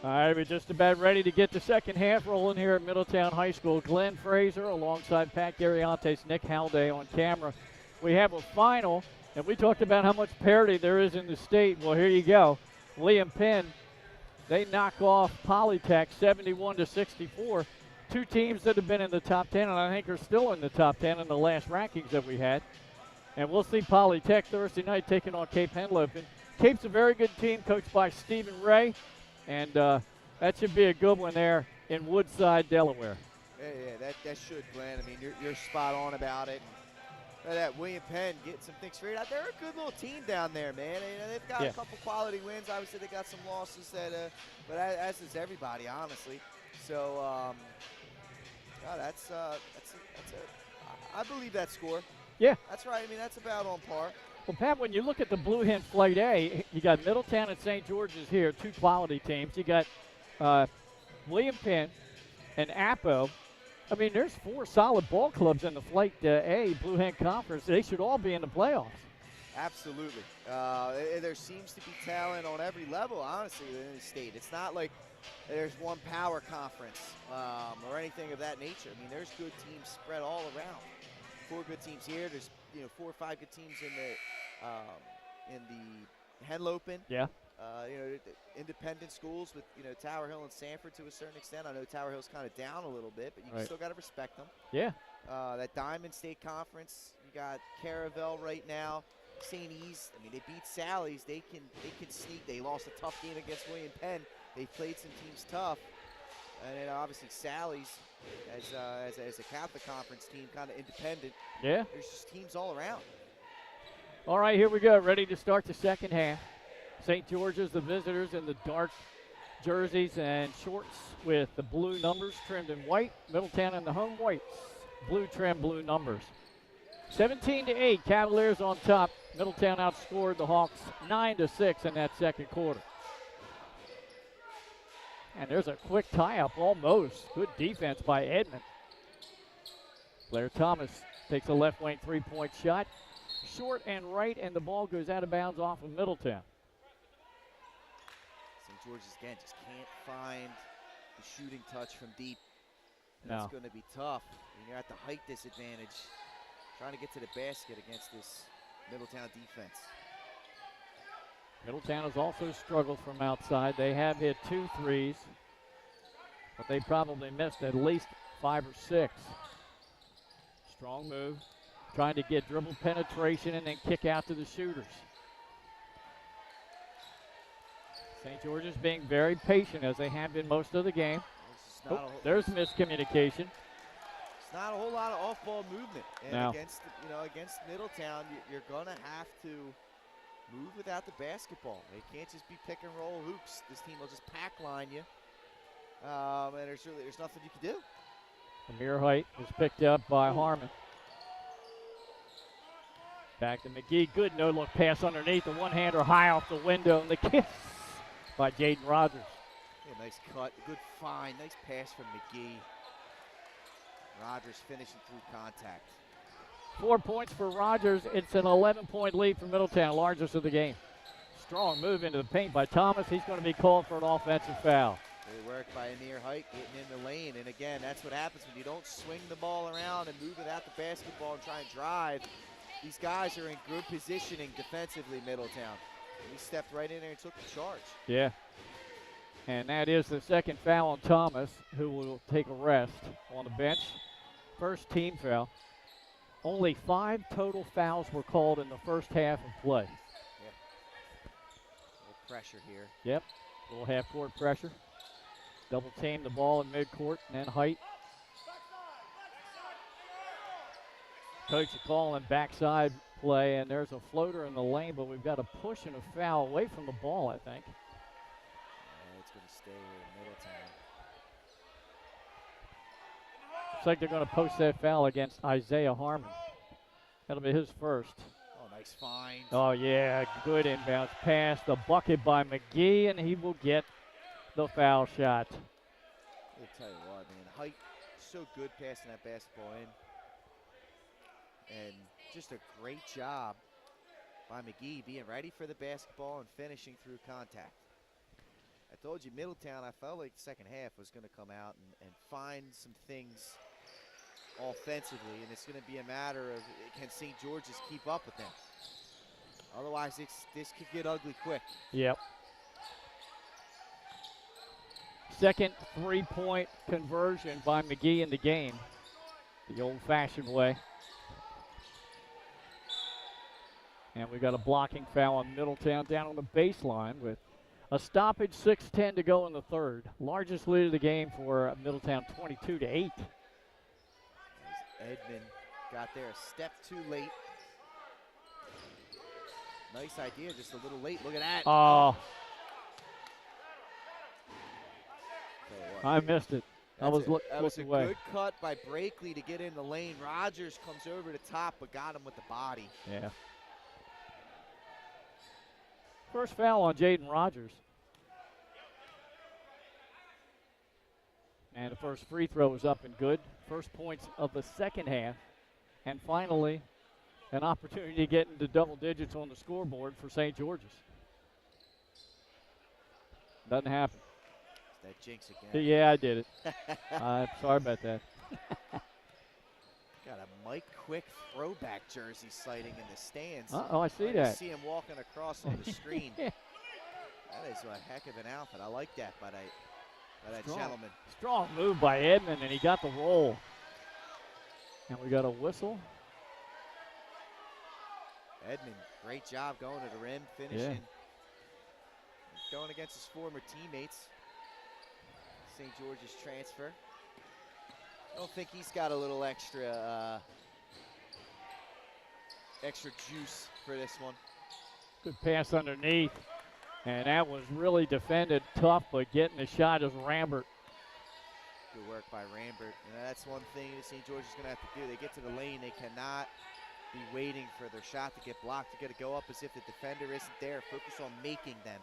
S2: All right, we're just about ready to get the second half rolling here at Middletown High School. Glenn Fraser alongside Pat Gariantes, Nick Halday on camera. We have a final, and we talked about how much parity there is in the state. Well, here you go. William Penn, they knock off Polytech 71-64. Two teams that have been in the top 10, and I think are still in the top 10 in the last rankings that we had. And we'll see Polytech Thursday night taking on Cape Henlopen. Cape's a very good team, coached by Stephen Ray, and that should be a good one there in Woodside, Delaware.
S3: Yeah, that should, Glenn. I mean, you're spot on about it. And that William Penn getting some things figured out. They're a good little team down there, man. They've got a couple quality wins. Obviously, they got some losses that, but as does everybody, honestly. So, I believe that score.
S2: Yeah.
S3: That's right. I mean, that's about on par.
S2: Well, Pat, when you look at the Blue Hen Flight A, you got Middletown and St. George's here, two quality teams. You got William Penn and Appo. I mean, there's four solid ball clubs in the Flight A Blue Hen Conference. They should all be in the playoffs.
S3: Absolutely. There seems to be talent on every level, honestly, in the state. It's not like there's one power conference or anything of that nature. I mean, there's good teams spread all around. Four good teams here. There's 4 or 5 good teams in the Henlopen.
S2: Yeah.
S3: Independent schools with Tower Hill and Sanford to a certain extent. I know Tower Hill's kind of down a little bit, but you still got to respect them.
S2: Yeah.
S3: That Diamond State Conference, you got Caravel right now. St. E's, I mean, they beat Sally's. They can sneak. They lost a tough game against William Penn. They played some teams tough. And then obviously Sally's, as a Catholic Conference team, kind of independent.
S2: Yeah.
S3: There's just teams all around.
S2: All right, here we go. Ready to start the second half. St. George's, the visitors, in the dark jerseys and shorts with the blue numbers trimmed in white. Middletown in the home whites, blue trim, blue numbers. 17-8, Cavaliers on top. Middletown outscored the Hawks 9-6 in that second quarter. And there's a quick tie-up almost. Good defense by Edmond. Blair Thomas takes a left wing three-point shot. Short and right, and the ball goes out of bounds off of Middletown.
S3: St. George's, again, just can't find the shooting touch from deep.
S2: No.
S3: It's going to be tough. And you're at the height disadvantage, trying to get to the basket against this Middletown defense.
S2: Middletown has also struggled from outside. They have hit 2 threes, but they probably missed at least 5 or 6. Strong move, trying to get dribble penetration and then kick out to the shooters. St. George's being very patient, as they have been most of the game. There's miscommunication.
S3: It's not a whole lot of off-ball movement. And against Middletown, you're going to have to move without the basketball. They can't just be pick and roll hoops. This team will just pack line you. And there's nothing you can do.
S2: Amir Height is picked up by Harmon. Back to McGee. Good no-look pass underneath. The one-hander high off the window, and the kiss by Jaden Rogers.
S3: Yeah, nice cut. Good find. Nice pass from McGee. Rogers finishing through contact.
S2: 4 points for Rogers. It's an 11-point lead for Middletown, largest of the game. Strong move into the paint by Thomas. He's going to be called for an offensive foul.
S3: Good work by Amir Height getting in the lane. And again, that's what happens when you don't swing the ball around and move without the basketball and try and drive. These guys are in good positioning defensively, Middletown. And he stepped right in there and took the charge.
S2: Yeah. And that is the second foul on Thomas, who will take a rest on the bench. First team foul. Only 5 total fouls were called in the first half of play.
S3: Yeah. A little pressure here.
S2: Yep. A little half-court pressure. Double team the ball in midcourt, and then Height. Coach calling backside play, and there's a floater in the lane, but we've got a push and a foul away from the ball, I think.
S3: Yeah, it's going to stay in Middletown.
S2: Looks like they're going to post that foul against Isaiah Harmon. That'll be his first.
S3: Oh, nice find.
S2: Oh, yeah, good inbounds pass. The bucket by McGee, and he will get the foul shot.
S3: I'll tell you what, man, Height, so good passing that basketball in. And just a great job by McGee being ready for the basketball and finishing through contact. I told you, Middletown, I felt like the second half was going to come out and find some things offensively, and it's going to be a matter of, can St. George's keep up with them? Otherwise, this could get ugly quick.
S2: Yep. second three-point conversion by McGee in the game, the old-fashioned way. And we got a blocking foul on Middletown down on the baseline with a stoppage, 6:10 to go in the third. Largest lead of the game for Middletown, 22-8.
S3: Edmond got there a step too late. Nice idea, just a little late. Look at that.
S2: Oh. I missed it.
S3: That was a
S2: away.
S3: good cut by Brakely to get in the lane. Rogers comes over the top, but got him with the body.
S2: Yeah. First foul on Jaden Rogers. And the first free throw is up and good. First points of the second half. And finally, an opportunity to get into double digits on the scoreboard for St. George's. Doesn't happen.
S3: That jinx again.
S2: Yeah, I did it. Sorry about that.
S3: Got a Mike Quick throwback jersey sighting in the stands.
S2: I see
S3: I
S2: that.
S3: see him walking across on the screen. That is a heck of an outfit. I like that by that gentleman.
S2: Strong move by Edmond, and he got the roll. And we got a whistle.
S3: Edmond, great job going to the rim, finishing. Going against his former teammates. St. George's transfer. I don't think he's got a little extra juice for this one.
S2: Good pass underneath. And that was really defended tough, but getting the shot is Rambert.
S3: Good work by Rambert. And that's one thing that St. George is going to have to do. They get to the lane. They cannot be waiting for their shot to get blocked. They got to go up as if the defender isn't there. Focus on making them.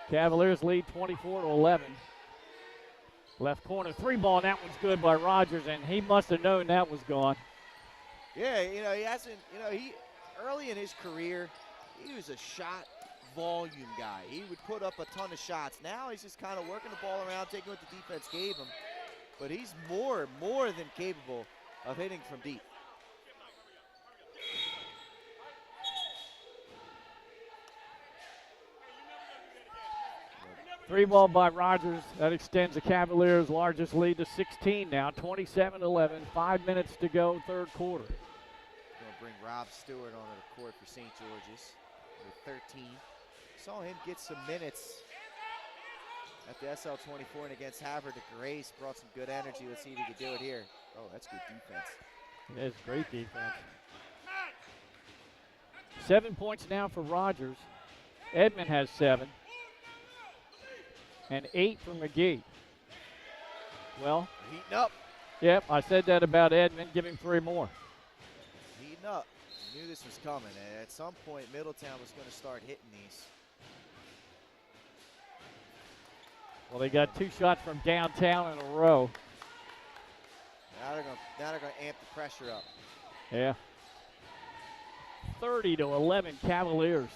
S2: Cavaliers lead 24-11. Left corner three ball, and that one's good by Rogers, and he must have known that was gone.
S3: Yeah, he hasn't, he early in his career, he was a shot volume guy. He would put up a ton of shots. Now he's just kind of working the ball around, taking what the defense gave him. But he's more than capable of hitting from deep.
S2: Three ball by Rogers. That extends the Cavaliers' largest lead to 16 now, 27-11. 5 minutes to go, third quarter.
S3: Going to bring Rob Stewart onto the court for St. George's with 13. Saw him get some minutes at the SL24 and against Havre de Grace. Brought some good energy. Let's see if he can do it here. Oh, that's good defense.
S2: It is great defense. 7 points now for Rogers. Edmond has 7. And 8 for McGee. Well,
S3: heating up.
S2: Yep, I said that about Edmond. Give him 3 more.
S3: Heating up. Knew this was coming. At some point, Middletown was going to start hitting these.
S2: Well, they got 2 shots from downtown in a row.
S3: Now they're going to amp the pressure up.
S2: Yeah. 30-11 Cavaliers.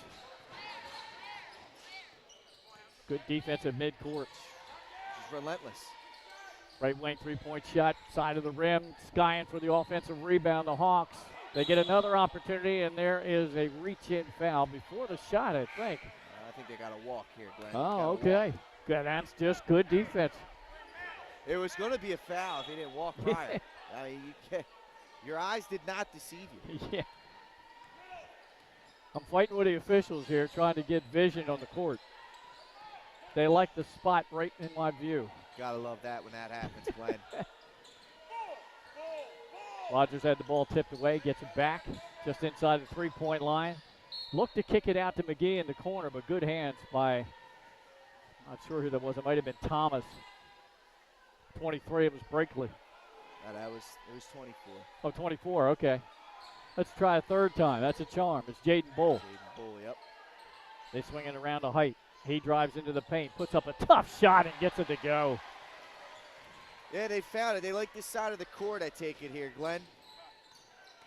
S2: Good defense at midcourt.
S3: Just relentless.
S2: Right wing three-point shot, side of the rim, skying for the offensive rebound. The Hawks, they get another opportunity, and there is a reach-in foul before the shot, I think.
S3: I think they got a walk here, Glenn.
S2: Oh, okay. Good. That's just good defense.
S3: It was going to be a foul if he didn't walk prior. I mean, your eyes did not deceive you.
S2: Yeah. I'm fighting with the officials here, trying to get vision on the court. They like the spot right in my view.
S3: Gotta love that when that happens, Glenn.
S2: Rogers had the ball tipped away, gets it back just inside the three-point line. Looked to kick it out to McGee in the corner, but good hands by, not sure who that was. It might have been Thomas. 23, it was Brakely.
S3: It was 24.
S2: Oh, 24, okay. Let's try a third time. That's a charm. It's Jaden Bull.
S3: Jaden Bull, yep.
S2: They swing it around the height. He drives into the paint, puts up a tough shot, and gets it to go.
S3: Yeah, they found it. They like this side of the court, I take it here, Glenn.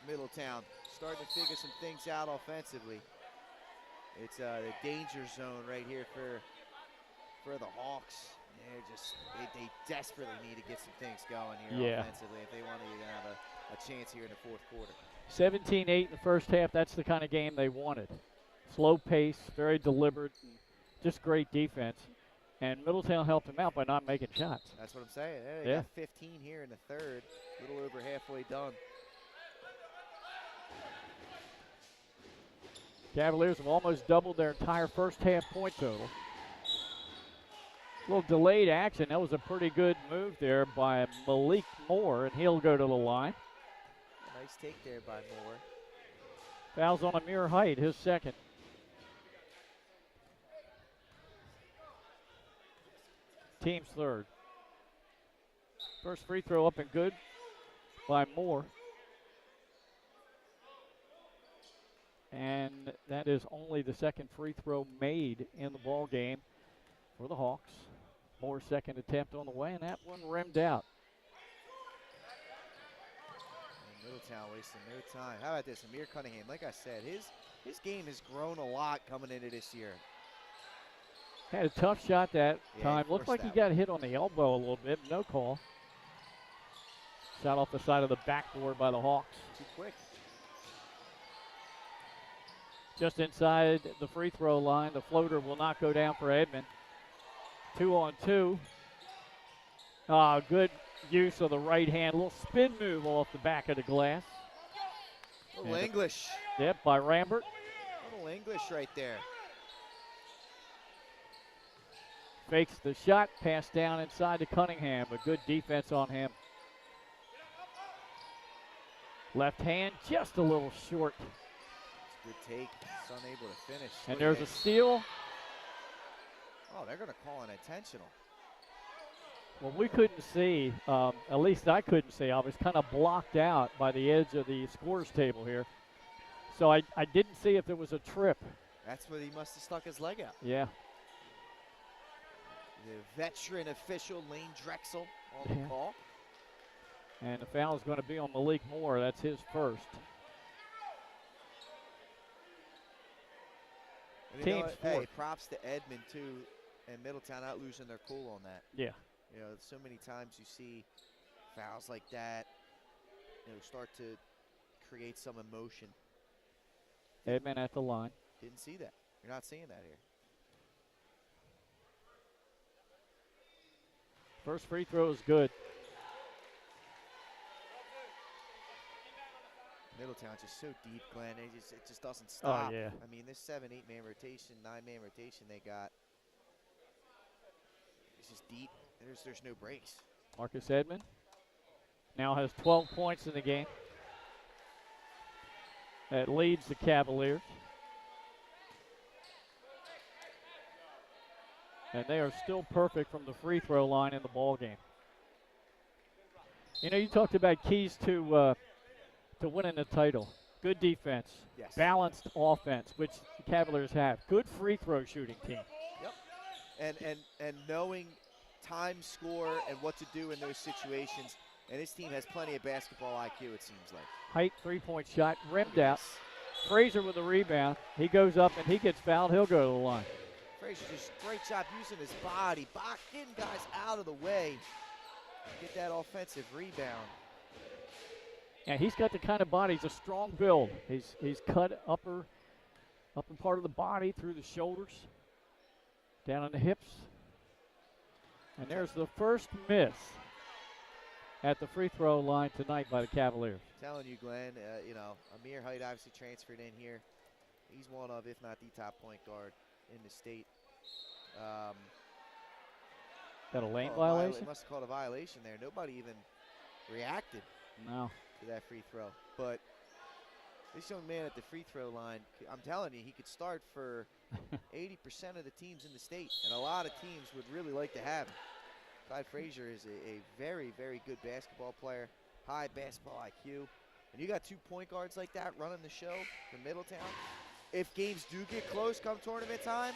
S3: Middletown starting to figure some things out offensively. It's the danger zone right here for the Hawks. They desperately need to get some things going here offensively if they want to even have a chance here in the fourth quarter.
S2: 17-8 in the first half. That's the kind of game they wanted. Slow pace, very deliberate, just great defense. And Middletown helped him out by not making shots.
S3: That's what I'm saying. They got 15 here in the third, a little over halfway done.
S2: Cavaliers have almost doubled their entire first half point total. A little delayed action. That was a pretty good move there by Malik Moore, and he'll go to the line.
S3: A nice take there by Moore.
S2: Fouls on Amir Height, his second. Team's third. First free throw up and good by Moore. And that is only the second free throw made in the ball game for the Hawks. Moore's second attempt on the way, and that one rimmed out.
S3: And Middletown wasting no time. How about this, Amir Cunningham? Like I said, his game has grown a lot coming into this year.
S2: Had a tough shot that time. Looked like he got hit on the elbow a little bit. No call. Shot off the side of the backboard by the Hawks.
S3: Too quick.
S2: Just inside the free throw line. The floater will not go down for Edmond. 2-on-2. Good use of the right hand. A little spin move off the back of the glass.
S3: A little English.
S2: Yep, by Rambert.
S3: A little English right there.
S2: Fakes the shot, pass down inside to Cunningham, but good defense on him. Left hand just a little short.
S3: Good take, just unable to finish.
S2: And there's a steal.
S3: Oh, they're going to call an intentional.
S2: Well, we couldn't see, at least I couldn't see. I was kind of blocked out by the edge of the scores table here. So I didn't see if it was a trip.
S3: That's where he must have stuck his leg out.
S2: Yeah.
S3: The veteran official, Lane Drexel, on the call.
S2: And the foul is going to be on Malik Moore. That's his first. Team's fourth.
S3: Hey, props to Edmond, too, and Middletown not losing their cool on that.
S2: Yeah.
S3: You know, so many times you see fouls like that, start to create some emotion.
S2: Edmond at the line.
S3: Didn't see that. You're not seeing that here.
S2: First free throw is good.
S3: Middletown just so deep, Glenn. It just doesn't stop.
S2: Oh, yeah.
S3: I mean, this 7-8 man rotation, 9-man rotation they got, it's just deep. There's no breaks.
S2: Marcus Edmond now has 12 points in the game. That leads the Cavaliers. And they are still perfect from the free throw line in the ball game. You know, you talked about keys to winning the title. Good defense,
S3: yes.
S2: Balanced offense, which the Cavaliers have. Good free throw shooting team.
S3: Yep. And knowing time, score, and what to do in those situations. And this team has plenty of basketball IQ, it seems like.
S2: Height, three-point shot, rimmed out. Frazier with the rebound. He goes up and he gets fouled. He'll go to the line.
S3: Frazier just great job using his body, getting guys out of the way. Get that offensive rebound.
S2: Yeah, he's got the kind of body. He's a strong build. He's cut upper part of the body through the shoulders, down on the hips. And there's the first miss at the free throw line tonight by the Cavaliers.
S3: Telling you, Glenn, Amir Height obviously transferred in here. He's one of, if not the top point guard in the state.
S2: That a lane violation?
S3: They must have called a violation there. Nobody even reacted to that free throw. But this young man at the free throw line, I'm telling you, he could start for 80% of the teams in the state. And a lot of teams would really like to have him. Clyde Frazier is a very, very good basketball player, high basketball IQ. And you got 2 point guards like that running the show for Middletown. If games do get close come tournament time,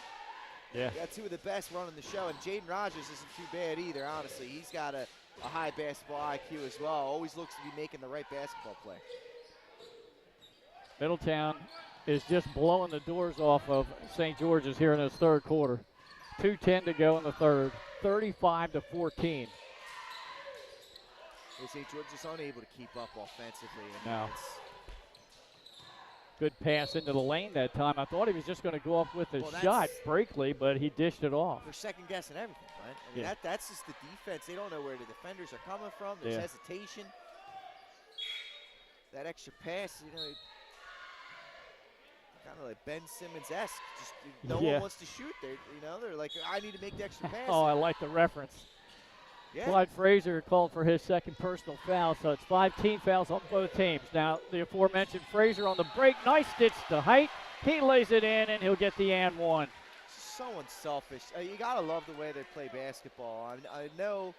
S3: you got 2 of the best running the show. And Jaden Rogers isn't too bad either, honestly. He's got a high basketball IQ as well. Always looks to be making the right basketball play.
S2: Middletown is just blowing the doors off of St. George's here in this third quarter. 2:10 to go in the third, 35-14.
S3: St. George is unable to keep up offensively.
S2: No. Good pass into the lane that time. I thought he was just going to go up with a
S3: Well,
S2: shot, Brakely, but he dished it off.
S3: They're second guessing everything, right? I mean, that's just the defense. They don't know where the defenders are coming from. There's hesitation. That extra pass, you know, kind of like Ben Simmons-esque. Just no one wants to shoot. They're like, I need to make the extra pass.
S2: Oh, I like the reference.
S3: Yeah.
S2: Clyde Frazier called for his second personal foul, so it's 5 team fouls on both teams. Now, the aforementioned Frazier on the break. Nice stitch to Height. He lays it in, and he'll get the and one.
S3: So unselfish. You got to love the way they play basketball. I know,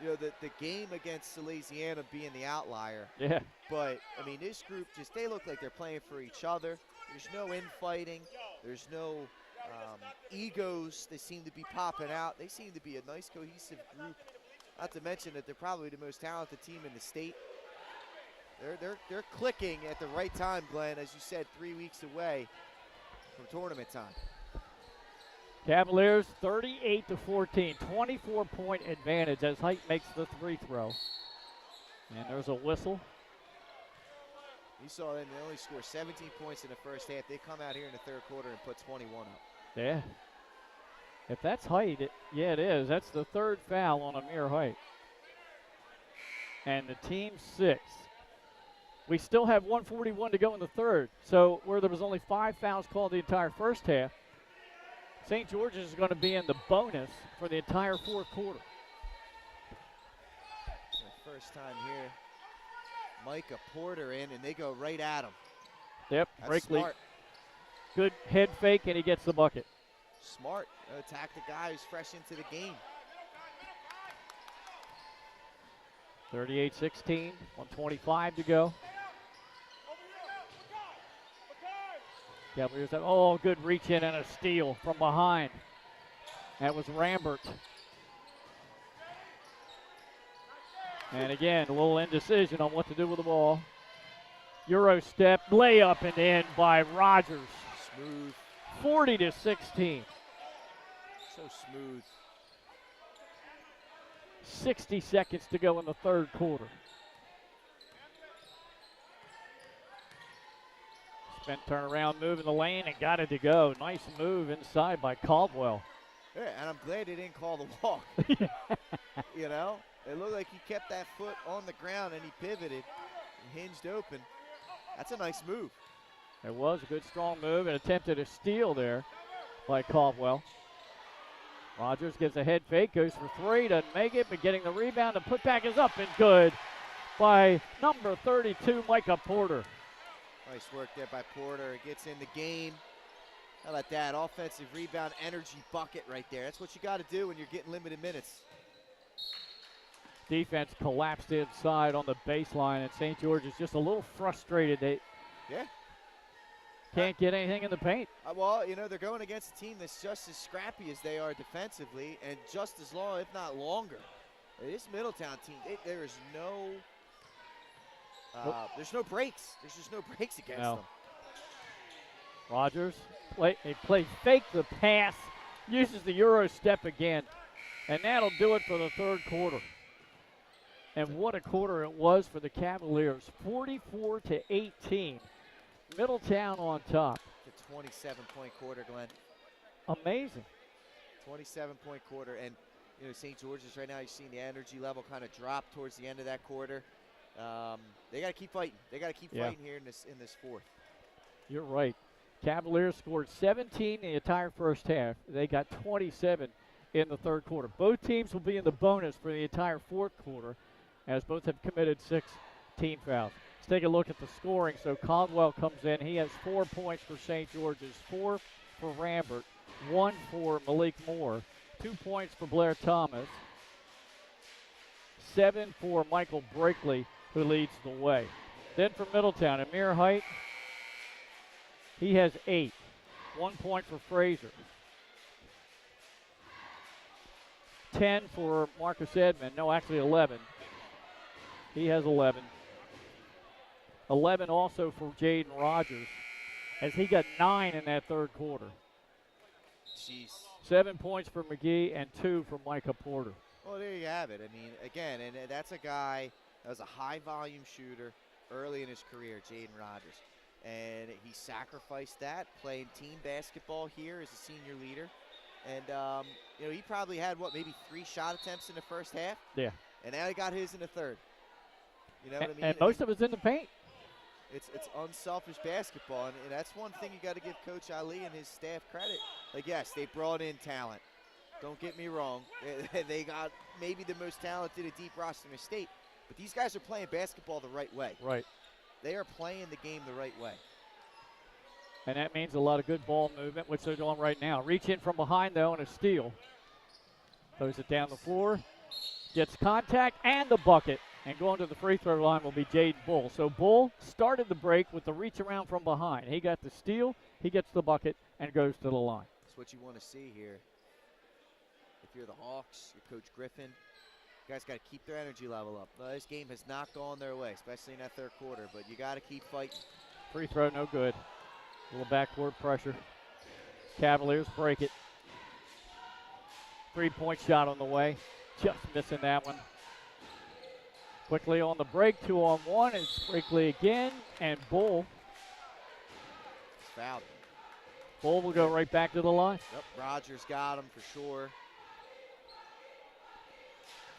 S3: you know, the game against Salesiana being the outlier.
S2: Yeah.
S3: But, I mean, this group they look like they're playing for each other. There's no infighting. There's no egos. They seem to be popping out. They seem to be a nice, cohesive group. Not to mention that they're probably the most talented team in the state. They're clicking at the right time, Glenn, as you said, 3 weeks away from tournament time.
S2: Cavaliers 38-14, 24-point advantage as Height makes the free throw. And there's a whistle.
S3: You saw them, they only scored 17 points in the first half. They come out here in the third quarter and put 21 up.
S2: Yeah. If that's Height, it is. That's the third foul on Amir Height. And the team 6. We still have 1:41 to go in the third. So where there was only 5 fouls called the entire first half, St. George's is going to be in the bonus for the entire fourth quarter.
S3: The first time here, Micah Porter in, and they go right at him.
S2: Yep,
S3: That's
S2: Brakely.
S3: smart.
S2: Good head fake, and he gets the bucket.
S3: Smart. Attack the guy who's fresh into the game.
S2: 38-16, 1:25 to go. Cavaliers have, good reach in and a steal from behind. That was Rambert. And again, a little indecision on what to do with the ball. Euro step, layup and in by Rogers.
S3: Smooth.
S2: 40-16.
S3: So smooth.
S2: 60 seconds to go in the third quarter. Spent turnaround move in the lane and got it to go. Nice move inside by Caldwell.
S3: Yeah, and I'm glad they didn't call the walk. You know, it looked like he kept that foot on the ground and he pivoted and hinged open. That's a nice move.
S2: It was a good strong move and attempted a steal there by Caldwell. Rogers gets a head fake, goes for 3, doesn't make it, but getting the rebound, the putback is up and good by number 32, Micah Porter.
S3: Nice work there by Porter. It gets in the game. How about that? Offensive rebound, energy bucket right there. That's what you got to do when you're getting limited minutes.
S2: Defense collapsed inside on the baseline, and St. George is just a little frustrated. They can't get anything in the paint.
S3: Well, you know, they're going against a team that's just as scrappy as they are defensively and just as long, if not longer. This Middletown team, there is no there's no breaks. There's just no breaks against them.
S2: Rogers, they play fake the pass, uses the Euro step again, and that'll do it for the third quarter. And what a quarter it was for the Cavaliers, 44-18. Middletown on top.
S3: The 27-point quarter, Glenn.
S2: Amazing.
S3: 27-point quarter, and you know St. George's right now. You've seen the energy level kind of drop towards the end of that quarter. They got to keep fighting. They got to keep fighting here in this fourth.
S2: You're right. Cavaliers scored 17 in the entire first half. They got 27 in the third quarter. Both teams will be in the bonus for the entire fourth quarter, as both have committed 6 team fouls. Let's take a look at the scoring. So Caldwell comes in. He has 4 points for St. George's, 4 for Rambert, 1 for Malik Moore, 2 points for Blair Thomas, 7 for Michael Brakely, who leads the way. Then for Middletown, Amir Height, he has 8, 1 point for Frazier, 10 for Marcus Edmond, no, actually 11. He has 11. 11 also for Jaden Rogers, as he got 9 in that third quarter.
S3: Jeez.
S2: 7 points for McGee and 2 for Micah Porter.
S3: Well, there you have it. I mean, again, and that's a guy that was a high-volume shooter early in his career, Jaden Rogers. And he sacrificed that, playing team basketball here as a senior leader. And, you know, he probably had, maybe 3 shot attempts in the first half?
S2: Yeah.
S3: And now he got his in the third. You know what I mean?
S2: And most of it's in the paint.
S3: It's unselfish basketball, and that's one thing you got to give Coach Ali and his staff credit. Like, yes, they brought in talent. Don't get me wrong. They got maybe the most talented and deep roster in the state, but these guys are playing basketball the right way.
S2: Right.
S3: They are playing the game the right way.
S2: And that means a lot of good ball movement, which they're doing right now. Reach in from behind, though, and a steal. Throws it down the floor, gets contact and the bucket. And going to the free throw line will be Jaden Bull. So Bull started the break with the reach around from behind. He got the steal, he gets the bucket, and goes to the line.
S3: That's what you want to see here. If you're the Hawks, you're Coach Griffin, you guys got to keep their energy level up. This game has not gone their way, especially in that third quarter, but you got to keep fighting.
S2: Free throw, no good. A little backcourt pressure. Cavaliers break it. 3-point shot on the way. Just missing that one. Quickly on the break, 2-on-1. It's Quickly again, and Bull.
S3: Fouled.
S2: Bull will go right back to the line.
S3: Yep, Rogers got him for sure.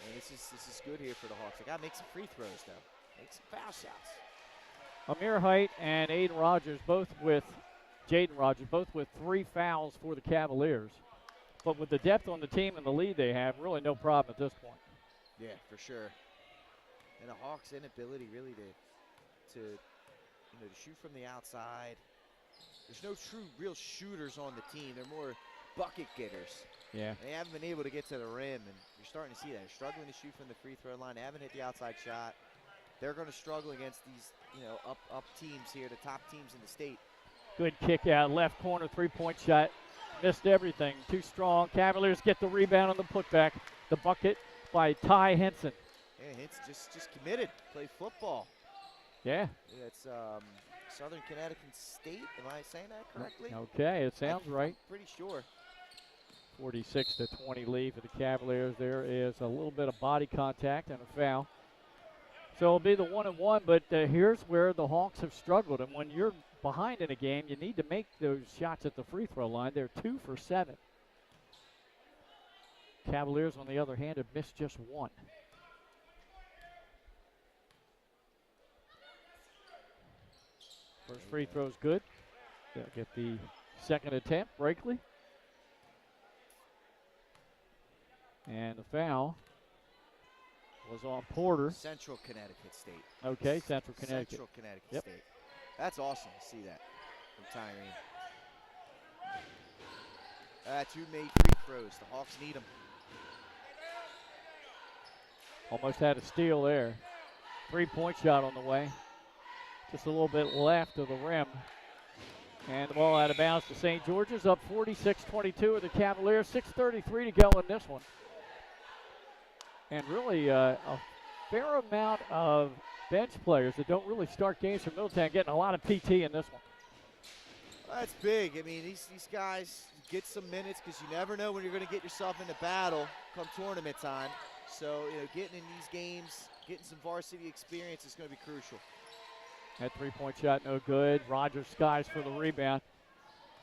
S3: And this is good here for the Hawks. They got to make some free throws, though. Make some foul shots.
S2: Amir Height and Jaden Rogers, both with 3 fouls for the Cavaliers. But with the depth on the team and the lead they have, really no problem at this point.
S3: Yeah, for sure. And the Hawks' inability really to shoot from the outside. There's no true real shooters on the team. They're more bucket getters.
S2: Yeah.
S3: They haven't been able to get to the rim, and you're starting to see that. They're struggling to shoot from the free throw line. They haven't hit the outside shot. They're going to struggle against these, up teams here, the top teams in the state.
S2: Good kick out, left corner, 3-point shot. Missed everything. Too strong. Cavaliers get the rebound on the putback. The bucket by Ty Henson.
S3: Yeah, Henson just committed. Play football.
S2: Yeah.
S3: That's Southern Connecticut State. Am I saying that correctly?
S2: Okay, it sounds right.
S3: Pretty sure.
S2: 46-20 lead for the Cavaliers. There is a little bit of body contact and a foul. So it'll be the 1-and-1, but here's where the Hawks have struggled. And when you're behind in a game, you need to make those shots at the free throw line. They're 2 for 7. Cavaliers, on the other hand, have missed just 1. First free throw's good. They'll get the second attempt, Brakely. And the foul was on Porter.
S3: Central Connecticut State.
S2: Okay, Central Connecticut.
S3: Central Connecticut
S2: Yep.
S3: State. That's awesome to see that from Tyrene. 2 made free throws. The Hawks need them.
S2: Almost had a steal there. 3-point shot on the way. Just a little bit left of the rim. And the ball out of bounds to St. George's, up 46-22 with the Cavaliers. 6:33 to go in this one. And really a fair amount of bench players that don't really start games for Middletown getting a lot of PT in this one.
S3: That's big. I mean, these guys get some minutes because you never know when you're going to get yourself into battle come tournament time. So, getting in these games, getting some varsity experience is going to be crucial.
S2: That 3-point shot, no good. Rogers skies for the rebound.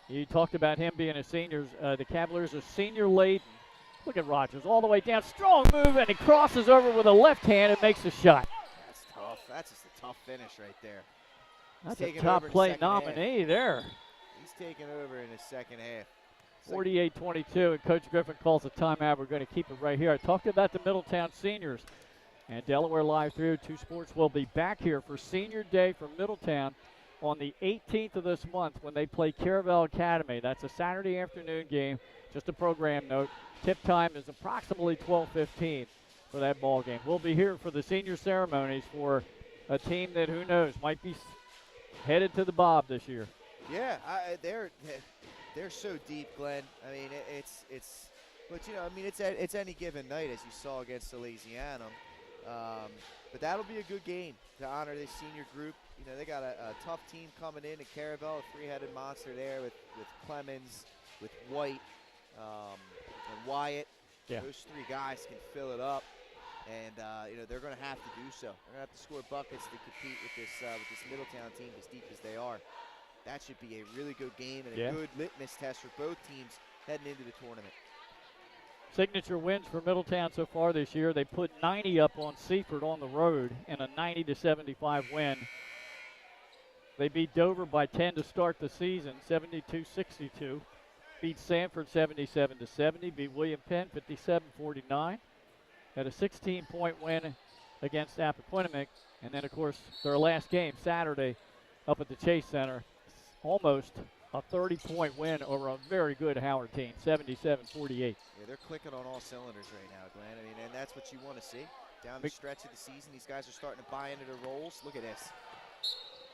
S2: You talked about him being a senior. The Cavaliers are senior laden. Look at Rogers all the way down. Strong move, and he crosses over with a left hand and makes a shot.
S3: That's tough. That's just a tough finish right there.
S2: That's a top play nominee there.
S3: He's taking over in the second half.
S2: 48-22, and Coach Griffin calls a timeout. We're going to keep it right here. I talked about the Middletown seniors. And Delaware Live 302 Sports will be back here for Senior Day for Middletown on the 18th of this month when they play Caravel Academy. That's a Saturday afternoon game. Just a program note. Tip time is approximately 12:15 for that ball game. We'll be here for the senior ceremonies for a team that, who knows, might be headed to the Bob this year.
S3: Yeah, they're so deep, Glenn. I mean, it's any given night, as you saw against Salesianum. But that'll be a good game to honor this senior group. They got a tough team coming in Caravel, a 3-headed monster there with Clemens, with White, and Wyatt.
S2: Yeah.
S3: Those 3 guys can fill it up. And they're going to have to do so. They're going to have to score buckets to compete with this Middletown team as deep as they are. That should be a really good game and a good litmus test for both teams heading into the tournament.
S2: Signature wins for Middletown so far this year. They put 90 up on Seaford on the road in a 90-75 win. They beat Dover by 10 to start the season, 72-62. Beat Sanford 77-70. Beat William Penn 57-49. Had a 16-point win against Appoquinimink. And then, of course, their last game Saturday up at the Chase Center, almost a 30-point win over a very good Howard team, 77-48.
S3: Yeah, they're clicking on all cylinders right now, Glenn. I mean, and that's what you want to see. Down the stretch of the season, these guys are starting to buy into their roles. Look at this.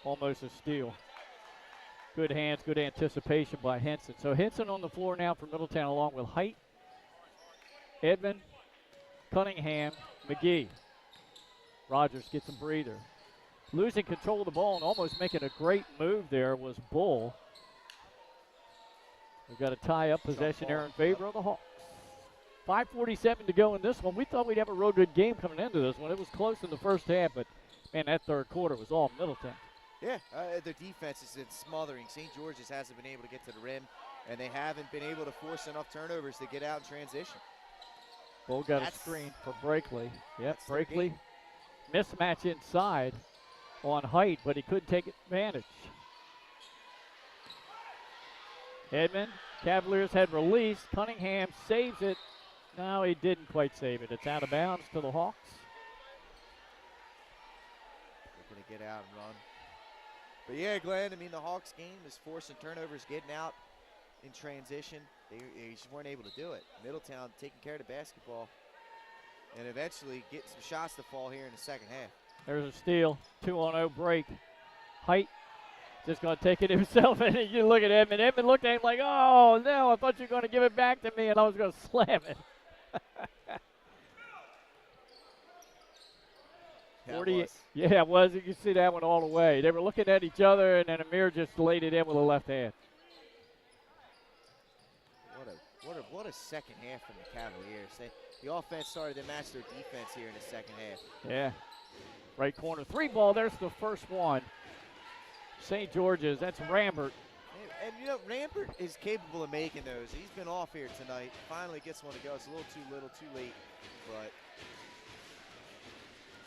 S2: Almost a steal. Good hands, good anticipation by Henson. So Henson on the floor now for Middletown along with Height, Edmond, Cunningham, McGee. Rogers gets a breather. Losing control of the ball and almost making a great move there was Bull. We've got a tie-up possession here in favor of the Hawks. 5:47 to go in this one. We thought we'd have a real good game coming into this one. It was close in the first half, but, man, that third quarter was all Middletown.
S3: Yeah, their defense is smothering. St. George's hasn't been able to get to the rim, and they haven't been able to force enough turnovers to get out in transition.
S2: Bull got a screen for Brakely. Yep, Brakely. Mismatch inside on Height, but he couldn't take advantage. Edmond, Cavaliers had released. Cunningham saves it. No, he didn't quite save it. It's out of bounds to the Hawks.
S3: They're going to get out and run. But yeah, Glenn, I mean, the Hawks game is forcing turnovers, getting out in transition. They just weren't able to do it. Middletown taking care of the basketball and eventually getting some shots to fall here in the second half.
S2: There's a steal, 2-on-0 break. Height just going to take it himself, and you look at Edmond. Edmond looked at him like, oh, no, I thought you were going to give it back to me, and I was going to slam it. 48. Yeah, it was. You can see that one all the way. They were looking at each other, and then Amir just laid it in with a left hand.
S3: What a second half from the Cavaliers. The offense started to match their defense here in the second half.
S2: Yeah. Right corner. 3 ball. There's the first one. St. George's. That's Rambert.
S3: And Rambert is capable of making those. He's been off here tonight. Finally gets one to go. It's a little too late, but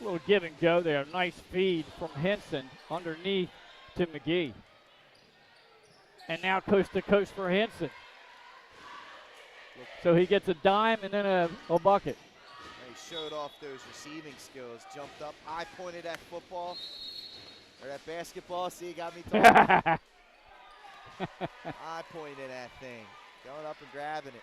S2: a little give and go there. Nice feed from Henson underneath to McGee. And now coast to coast for Henson. So he gets a dime and then a bucket.
S3: He showed off those receiving skills. Jumped up, high pointed that football. Or that basketball. See, he got me talking. High pointed that thing. Going up and grabbing it.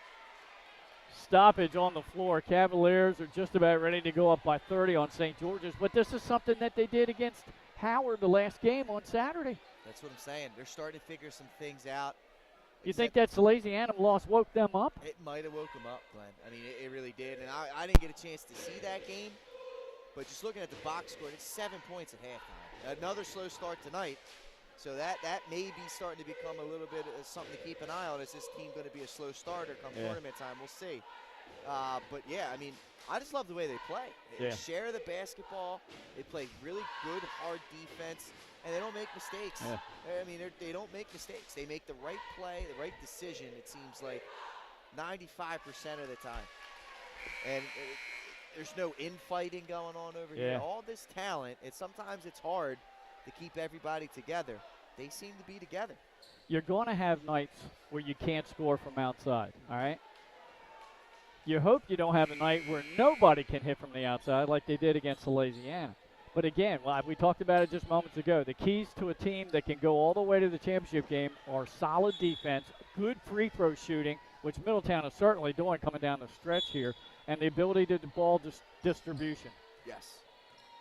S2: Stoppage on the floor. Cavaliers are just about ready to go up by 30 on St. George's. But this is something that they did against Howard the last game on Saturday.
S3: That's what I'm saying. They're starting to figure some things out.
S2: You think that Salesianum loss woke them up?
S3: It might have woke them up, Glenn. I mean, it really did. And I didn't get a chance to see that game. But just looking at the box score, it's 7 points at halftime. Another slow start tonight. So that may be starting to become a little bit of something to keep an eye on. Is this team going to be a slow starter come tournament time? We'll see. But, yeah, I mean, I just love the way they play. They share the basketball. They play really good, hard defense, and they don't make mistakes. Yeah. I mean, they don't make mistakes. They make the right play, the right decision, it seems like, 95% of the time. And there's no infighting going on over here. All this talent, sometimes it's hard to keep everybody together. They seem to be together.
S2: You're going to have nights where you can't score from outside, all right? You hope you don't have a night where nobody can hit from the outside like they did against Salesiana. But again, we talked about it just moments ago. The keys to a team that can go all the way to the championship game are solid defense, good free throw shooting, which Middletown is certainly doing coming down the stretch here, and the ability to ball distribution.
S3: Yes.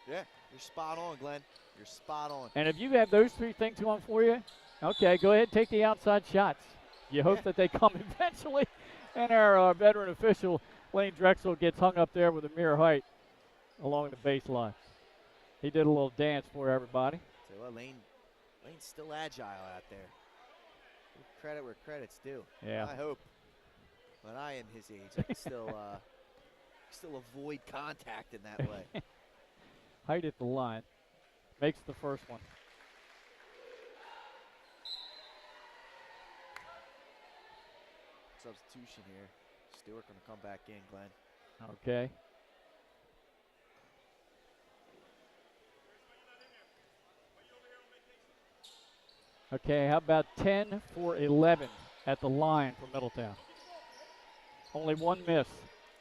S3: Yeah, you're spot on, Glenn. You're spot on.
S2: And if you have those 3 things going for you, okay, go ahead and take the outside shots. You hope that they come eventually. And our veteran official, Lane Drexel, gets hung up there with Amir Height along the baseline. He did a little dance for everybody.
S3: So, well, Lane's still agile out there. Give credit where credit's due.
S2: Yeah.
S3: I hope. When I am his age, I can still Still avoid contact in that way.
S2: Height at the line. Makes the first one.
S3: Substitution here. Stewart going to come back in, Glenn.
S2: Okay. Okay, how about 10 for 11 at the line for Middletown? Only one miss.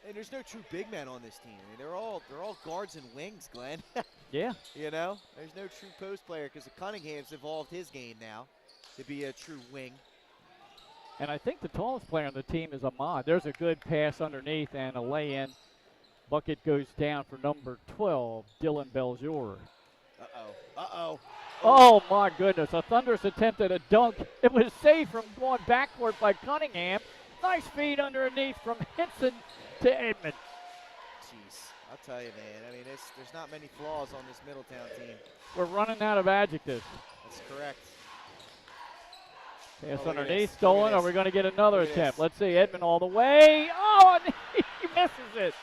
S3: And there's no true big men on this team. I mean, they're all guards and wings, Glenn.
S2: Yeah.
S3: You know, there's no true post player because Cunningham's evolved his game now to be a true wing.
S2: And I think the tallest player on the team is Ahmad. There's a good pass underneath and a lay-in. Bucket goes down for number 12, Dylan Beljour.
S3: Uh-oh. Uh-oh.
S2: Oh, my goodness. A thunderous attempt at a dunk. It was saved from going backward by Cunningham. Nice feed underneath from Henson to Edmond.
S3: Jeez, I'll tell you, man. I mean, there's not many flaws on this Middletown team.
S2: We're running out of adjectives.
S3: That's correct.
S2: Pass
S3: Oh,
S2: underneath, stolen. Are we going to get another
S3: Look at
S2: attempt?
S3: this.
S2: Let's see. Edmond all the way. Oh, and he misses it.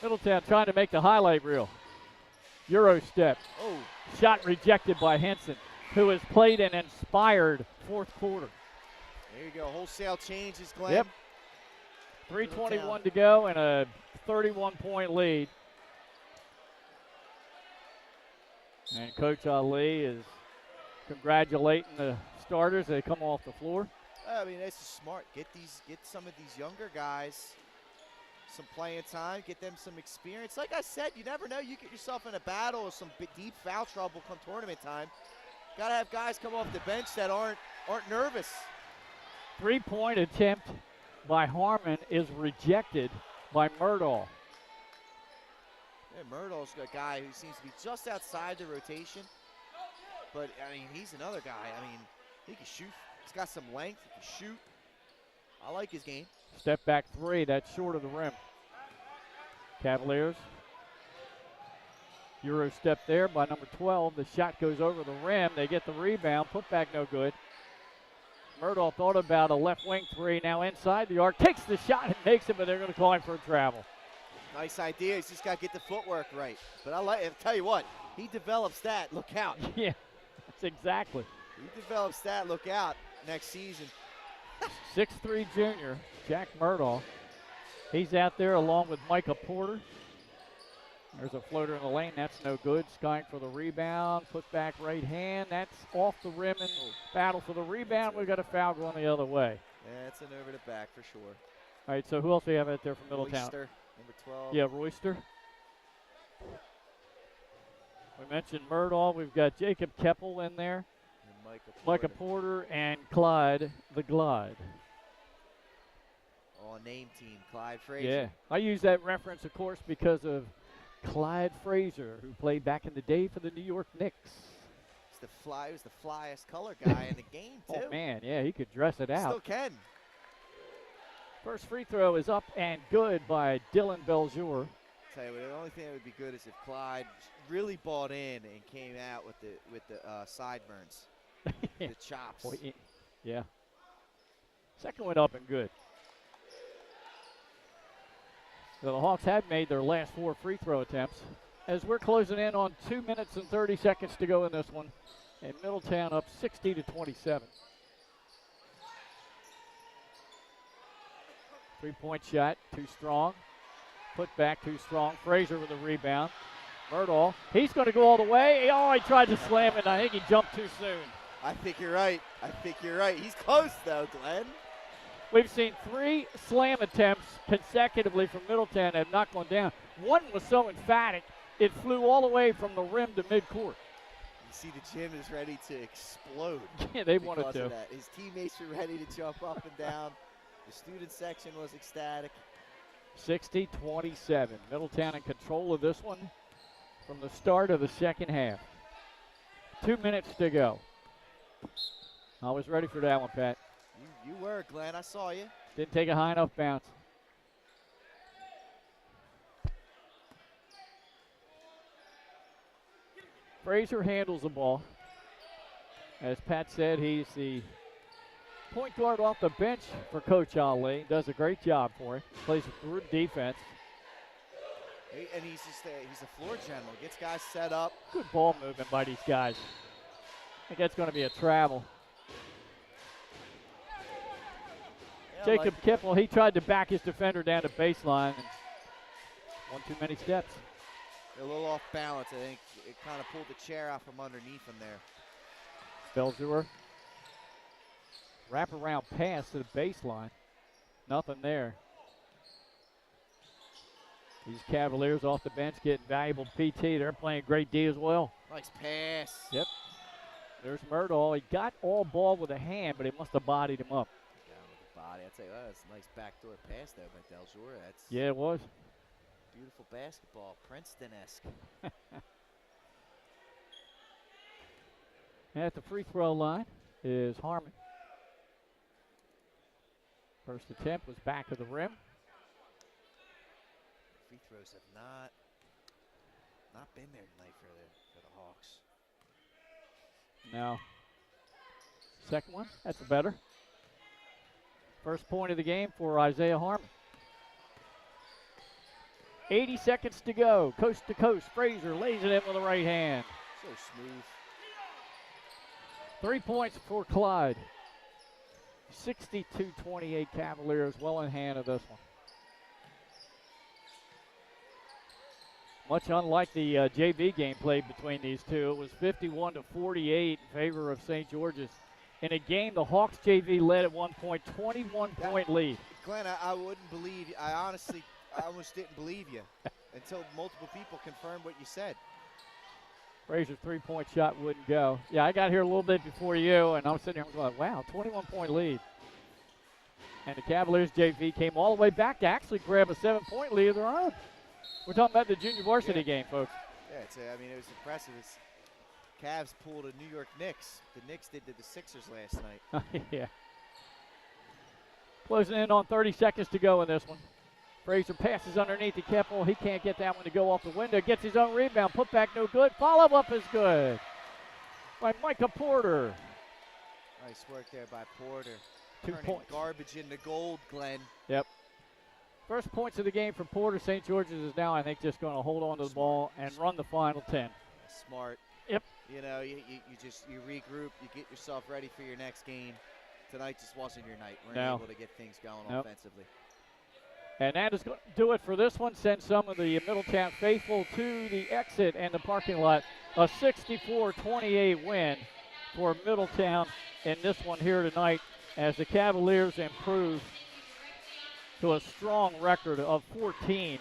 S2: Middletown trying to make the highlight reel. Euro step.
S3: Oh.
S2: Shot rejected by Henson, who has played an inspired fourth quarter.
S3: There you go. Wholesale changes, Glenn.
S2: Yep. 3:21 to go and a 31-point lead. And Coach Ali is congratulating the starters. They come off the floor.
S3: I mean, that's smart. Get some of these younger guys some playing time, get them some experience. Like I said, you never know. You get yourself in a battle or some deep foul trouble come tournament time. Got to have guys come off the bench that aren't nervous.
S2: 3-point attempt by Harmon is rejected by Murdahl.
S3: Yeah, Murdahl's a guy who seems to be just outside the rotation. But, I mean, he's another guy. I mean, he can shoot. He's got some length. He can shoot. I like his game.
S2: Step back three. That's short of the rim. Cavaliers. Euro step there by number 12. The shot goes over the rim. They get the rebound. Put back no good. Murdahl thought about a left wing three. Now inside the arc. Takes the shot and makes it, but they're going to call him for a travel.
S3: Nice idea. He's just got to get the footwork right. But I'll tell you what, he develops that. Look out.
S2: Yeah, that's exactly.
S3: He develops that. Look out next season.
S2: 6'3" junior, Jack Murdahl. He's out there along with Micah Porter. There's a floater in the lane. That's no good. Skying for the rebound. Put back right hand. That's off the rim and battle for the rebound. We've got a foul going the other way.
S3: Yeah, it's an over the back for sure.
S2: All right, so who else do we have out there from Middletown?
S3: Royster, number 12.
S2: Yeah, Royster. We mentioned Murdahl. We've got Jacob Keppel in there.
S3: And
S2: Micah Porter and Clyde the Glide.
S3: Oh, name team, Clyde Frazier.
S2: Yeah, I use that reference, of course, because of Clyde Frazier, who played back in the day for the New York Knicks.
S3: He was the flyest color guy in the game, too.
S2: Oh, man, yeah, he could dress it out.
S3: Still can.
S2: First free throw is up and good by Dylan Beljour.
S3: Tell you what, the only thing that would be good is if Clyde really bought in and came out with the sideburns, the chops.
S2: Boy, yeah. Second one up and good. So the Hawks have made their last 4 free throw attempts. As we're closing in on 2 minutes and 30 seconds to go in this one, and Middletown up 60-27. 3-point shot, too strong. Put back, too strong. Frazier with a rebound. Murdahl, he's going to go all the way. Oh, he tried to slam it. I think he jumped too soon.
S3: I think you're right. He's close, though, Glenn.
S2: We've seen 3 slam attempts consecutively from Middletown that have not gone down. One was so emphatic, it flew all the way from the rim to midcourt.
S3: You see the gym is ready to explode.
S2: Yeah, they wanted to.
S3: Of that. His teammates were ready to jump up and down. The student section was ecstatic.
S2: 60-27. Middletown in control of this one from the start of the second half. 2 minutes to go. I was ready for that one, Pat.
S3: You were, Glenn. I saw you.
S2: Didn't take a high enough bounce. Frazier handles the ball. As Pat said, he's the point guard off the bench for Coach Ali. Does a great job for him. Plays through defense.
S3: And he's a floor general. Gets guys set up.
S2: Good ball movement by these guys. I think that's going to be a travel.
S3: Yeah,
S2: Jacob Kipple, he tried to back his defender down to baseline and one too many steps.
S3: A little off balance. I think it kind of pulled the chair out from underneath him there.
S2: Belzer. Wrap around pass to the baseline. Nothing there. These Cavaliers off the bench getting valuable PT. They're playing great D as well.
S3: Nice pass.
S2: Yep. There's Murdahl. He got all ball with a hand, but he must have bodied him up.
S3: Down with the body. I'd say that's a nice backdoor pass there by Deljour. That's
S2: Yeah, it was.
S3: beautiful basketball. Princeton-esque.
S2: At the free throw line is Harmon. First attempt was back of the rim.
S3: Free throws have not been there tonight for the Hawks.
S2: Now, second one, that's better. First point of the game for Isaiah Harmon. 80 seconds to go, coast to coast. Frazier lays it in with the right hand.
S3: So smooth.
S2: 3 points for Clyde. 62-28 Cavaliers, well in hand of this one. Much unlike the JV game played between these two, it was 51-48 in favor of St. George's. In a game, the Hawks JV led at 1 point, 21-point lead.
S3: Glenn, I wouldn't believe you. I almost didn't believe you until multiple people confirmed what you said.
S2: Frazier's three-point shot wouldn't go. Yeah, I got here a little bit before you, and I'm sitting here going, wow, 21-point lead. And the Cavaliers JV came all the way back to actually grab a 7-point lead of their own. We're talking about the junior varsity game, folks.
S3: Yeah, it was impressive. Cavs pulled a New York Knicks. The Knicks did to the Sixers last night.
S2: Yeah. Closing in on 30 seconds to go in this one. Frazier passes underneath to Keppel. He can't get that one to go off the window. Gets his own rebound. Put back no good. Follow up is good by Micah Porter.
S3: Nice work there by Porter.
S2: 2
S3: Turning
S2: points.
S3: Garbage into gold, Glenn.
S2: Yep. First points of the game for Porter. St. George's is now, I think, just going to hold on to the ball and run the final 10.
S3: Smart.
S2: Yep.
S3: You know, you regroup, you get yourself ready for your next game. Tonight just wasn't your night. We're able to get things going offensively.
S2: And that is going to do it for this one. Send some of the Middletown faithful to the exit and the parking lot. A 64-28 win for Middletown in this one here tonight as the Cavaliers improve to a strong record of 14-2.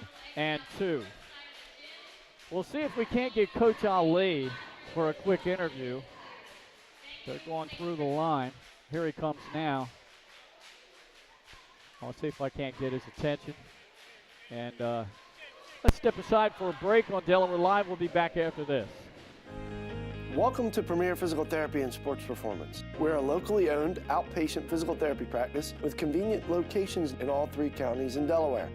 S2: We'll see if we can't get Coach Ali for a quick interview. They're going through the line. Here he comes now. I'll see if I can't get his attention. And let's step aside for a break on Delaware Live. We'll be back after this.
S4: Welcome to Premier Physical Therapy and Sports Performance. We're a locally owned outpatient physical therapy practice with convenient locations in all 3 counties in Delaware.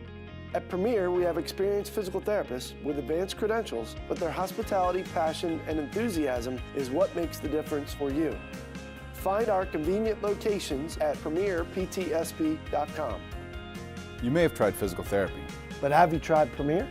S4: At Premier, we have experienced physical therapists with advanced credentials, but their hospitality, passion, and enthusiasm is what makes the difference for you. Find our convenient locations at premierptsp.com.
S5: You may have tried physical therapy.
S4: But have you tried Premier?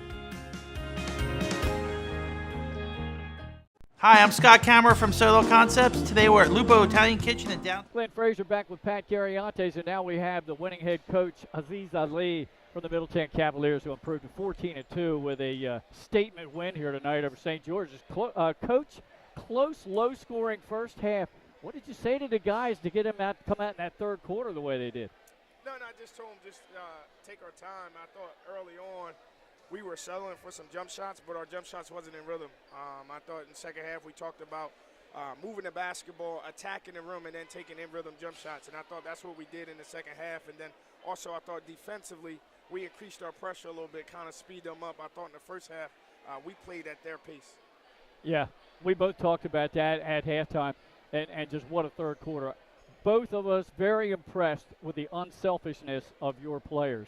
S6: Hi, I'm Scott Kammerer from Solo Concepts. Today we're at Lupo Italian Kitchen in downtown.
S2: Clint Frazier back with Pat Gariantes, and now we have the winning head coach, Aziz Ali, from the Middletown Cavaliers, who improved to 14-2 with a statement win here tonight over St. George's. Coach, close, low-scoring first half. What did you say to the guys to get them come out in that third quarter the way they did?
S13: No, I just told them take our time. I thought early on we were settling for some jump shots, but our jump shots wasn't in rhythm. I thought in the second half we talked about moving the basketball, attacking the rim, and then taking in-rhythm jump shots. And I thought that's what we did in the second half. And then also I thought defensively we increased our pressure a little bit, kind of speed them up. I thought in the first half we played at their pace.
S2: Yeah, we both talked about that at halftime, and just what a third quarter. Both of us very impressed with the unselfishness of your players.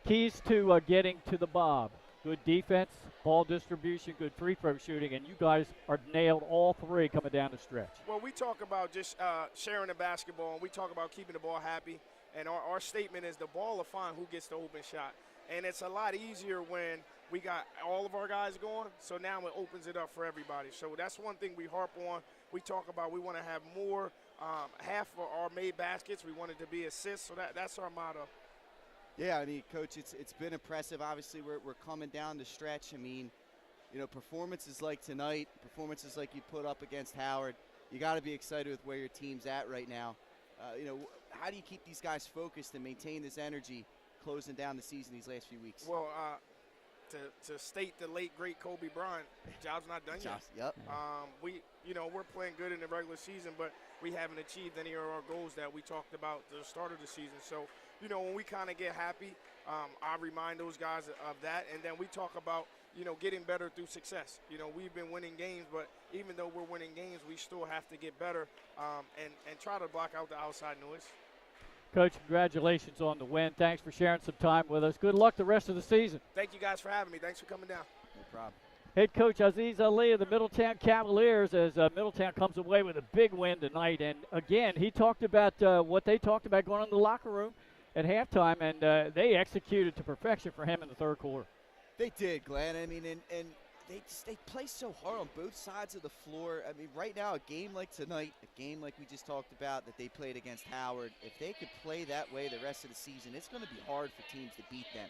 S2: Keys to getting to the Bob. good defense, ball distribution, good free throw shooting, and you guys are nailed all three coming down the stretch.
S13: Well, we talk about just sharing the basketball, and we talk about keeping the ball happy. And our statement is the ball will find who gets the open shot. And it's a lot easier when we got all of our guys going, so now it opens it up for everybody. So that's one thing we harp on. We talk about we want to have more, half of our made baskets. We want it to be assists, so that's our motto.
S3: Yeah, I mean, Coach, it's been impressive. Obviously, we're coming down the stretch. I mean, you know, performances like tonight, performances like you put up against Howard, you got to be excited with where your team's at right now. You know, how do you keep these guys focused and maintain this energy closing down the season these last few weeks?
S13: Well, to state the late, great Kobe Bryant, job's not done yet.
S3: Yep.
S13: We're playing good in the regular season, but we haven't achieved any of our goals that we talked about at the start of the season. So, you know, when we kind of get happy, I remind those guys of that, and then we talk about, you know, getting better through success. You know, we've been winning games, but even though we're winning games, we still have to get better and try to block out the outside noise.
S2: Coach, congratulations on the win. Thanks for sharing some time with us. Good luck the rest of the season.
S13: Thank you guys for having me. Thanks for coming down.
S3: No problem.
S2: Head coach Aziz Ali of the Middletown Cavaliers, as Middletown comes away with a big win tonight. And again, he talked about what they talked about going in the locker room at halftime, and they executed to perfection for him in the third quarter.
S3: They did, Glenn. I mean, and they play so hard on both sides of the floor. I mean, right now, a game like tonight, a game like we just talked about that they played against Howard, if they could play that way the rest of the season, it's going to be hard for teams to beat them.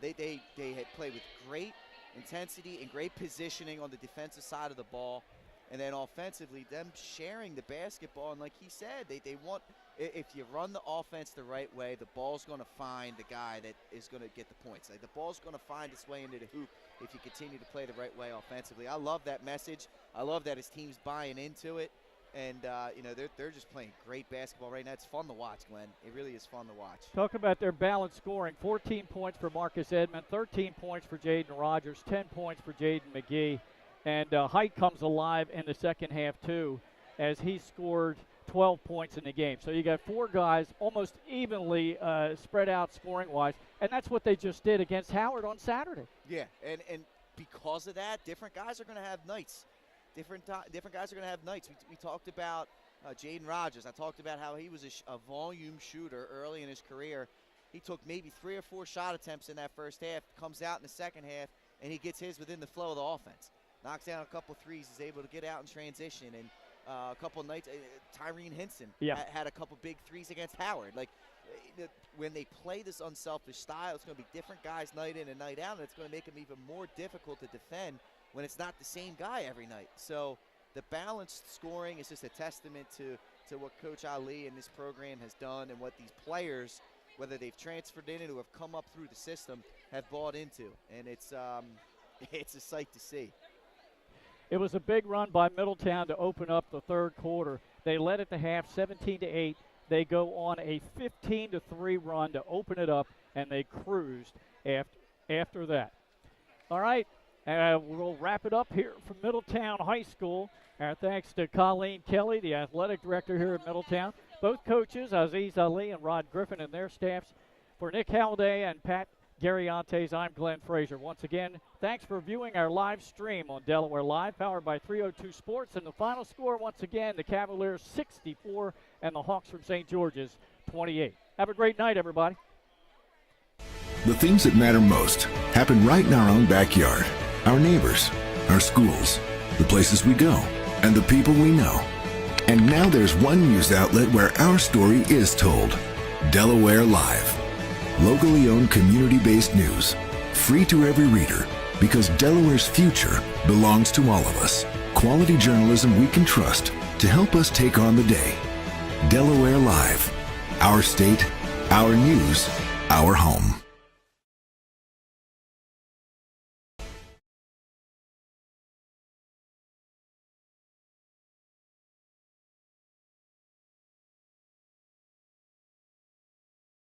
S3: They had played with great intensity and great positioning on the defensive side of the ball, and then offensively, them sharing the basketball. And like he said, they want, if you run the offense the right way, the ball's going to find the guy that is going to get the points. Like, the ball's going to find its way into the hoop if you continue to play the right way offensively. I love that message. I love that his team's buying into it. And, they're just playing great basketball right now. It's fun to watch, Glenn. It really is fun to watch.
S2: Talk about their balanced scoring. 14 points for Marcus Edmond, 13 points for Jaden Rogers, 10 points for Jaden McGee. And Height comes alive in the second half, too, as he scored 12 points in the game. So you got four guys almost evenly spread out scoring-wise, and that's what they just did against Howard on Saturday.
S3: Yeah, and because of that, different guys are going to have nights. Different guys are going to have nights. We talked about Jaden Rogers. I talked about how he was a volume shooter early in his career. He took maybe 3 or 4 shot attempts in that first half, comes out in the second half, and he gets his within the flow of the offense. Knocks down a couple threes, is able to get out in transition, and a couple of nights, Tyreen Hinson had a couple big threes against Howard. Like, when they play this unselfish style, it's going to be different guys night in and night out, and it's going to make them even more difficult to defend when it's not the same guy every night. So the balanced scoring is just a testament to what Coach Ali and this program has done, and what these players, whether they've transferred in or have come up through the system, have bought into. And it's a sight to see.
S2: It was a big run by Middletown to open up the third quarter. They led at the half 17-8. They go on a 15-3 run to open it up, and they cruised after that. All right, we'll wrap it up here from Middletown High School. Our thanks to Colleen Kelly, the athletic director here at Middletown. Both coaches, Aziz Ali and Rod Griffin, and their staffs. For Nick Halliday and Pat Garriantes, I'm Glenn Frazier. Once again, thanks for viewing our live stream on Delaware Live, powered by 302 Sports. And the final score, once again, the Cavaliers 64 and the Hawks from St. George's 28. Have a great night, everybody.
S1: The things that matter most happen right in our own backyard. Our neighbors, our schools, the places we go, and the people we know. And now there's one news outlet where our story is told. Delaware Live. Locally owned, community-based news. Free to every reader, because Delaware's future belongs to all of us. Quality journalism we can trust to help us take on the day. Delaware Live. Our state, our news, our home.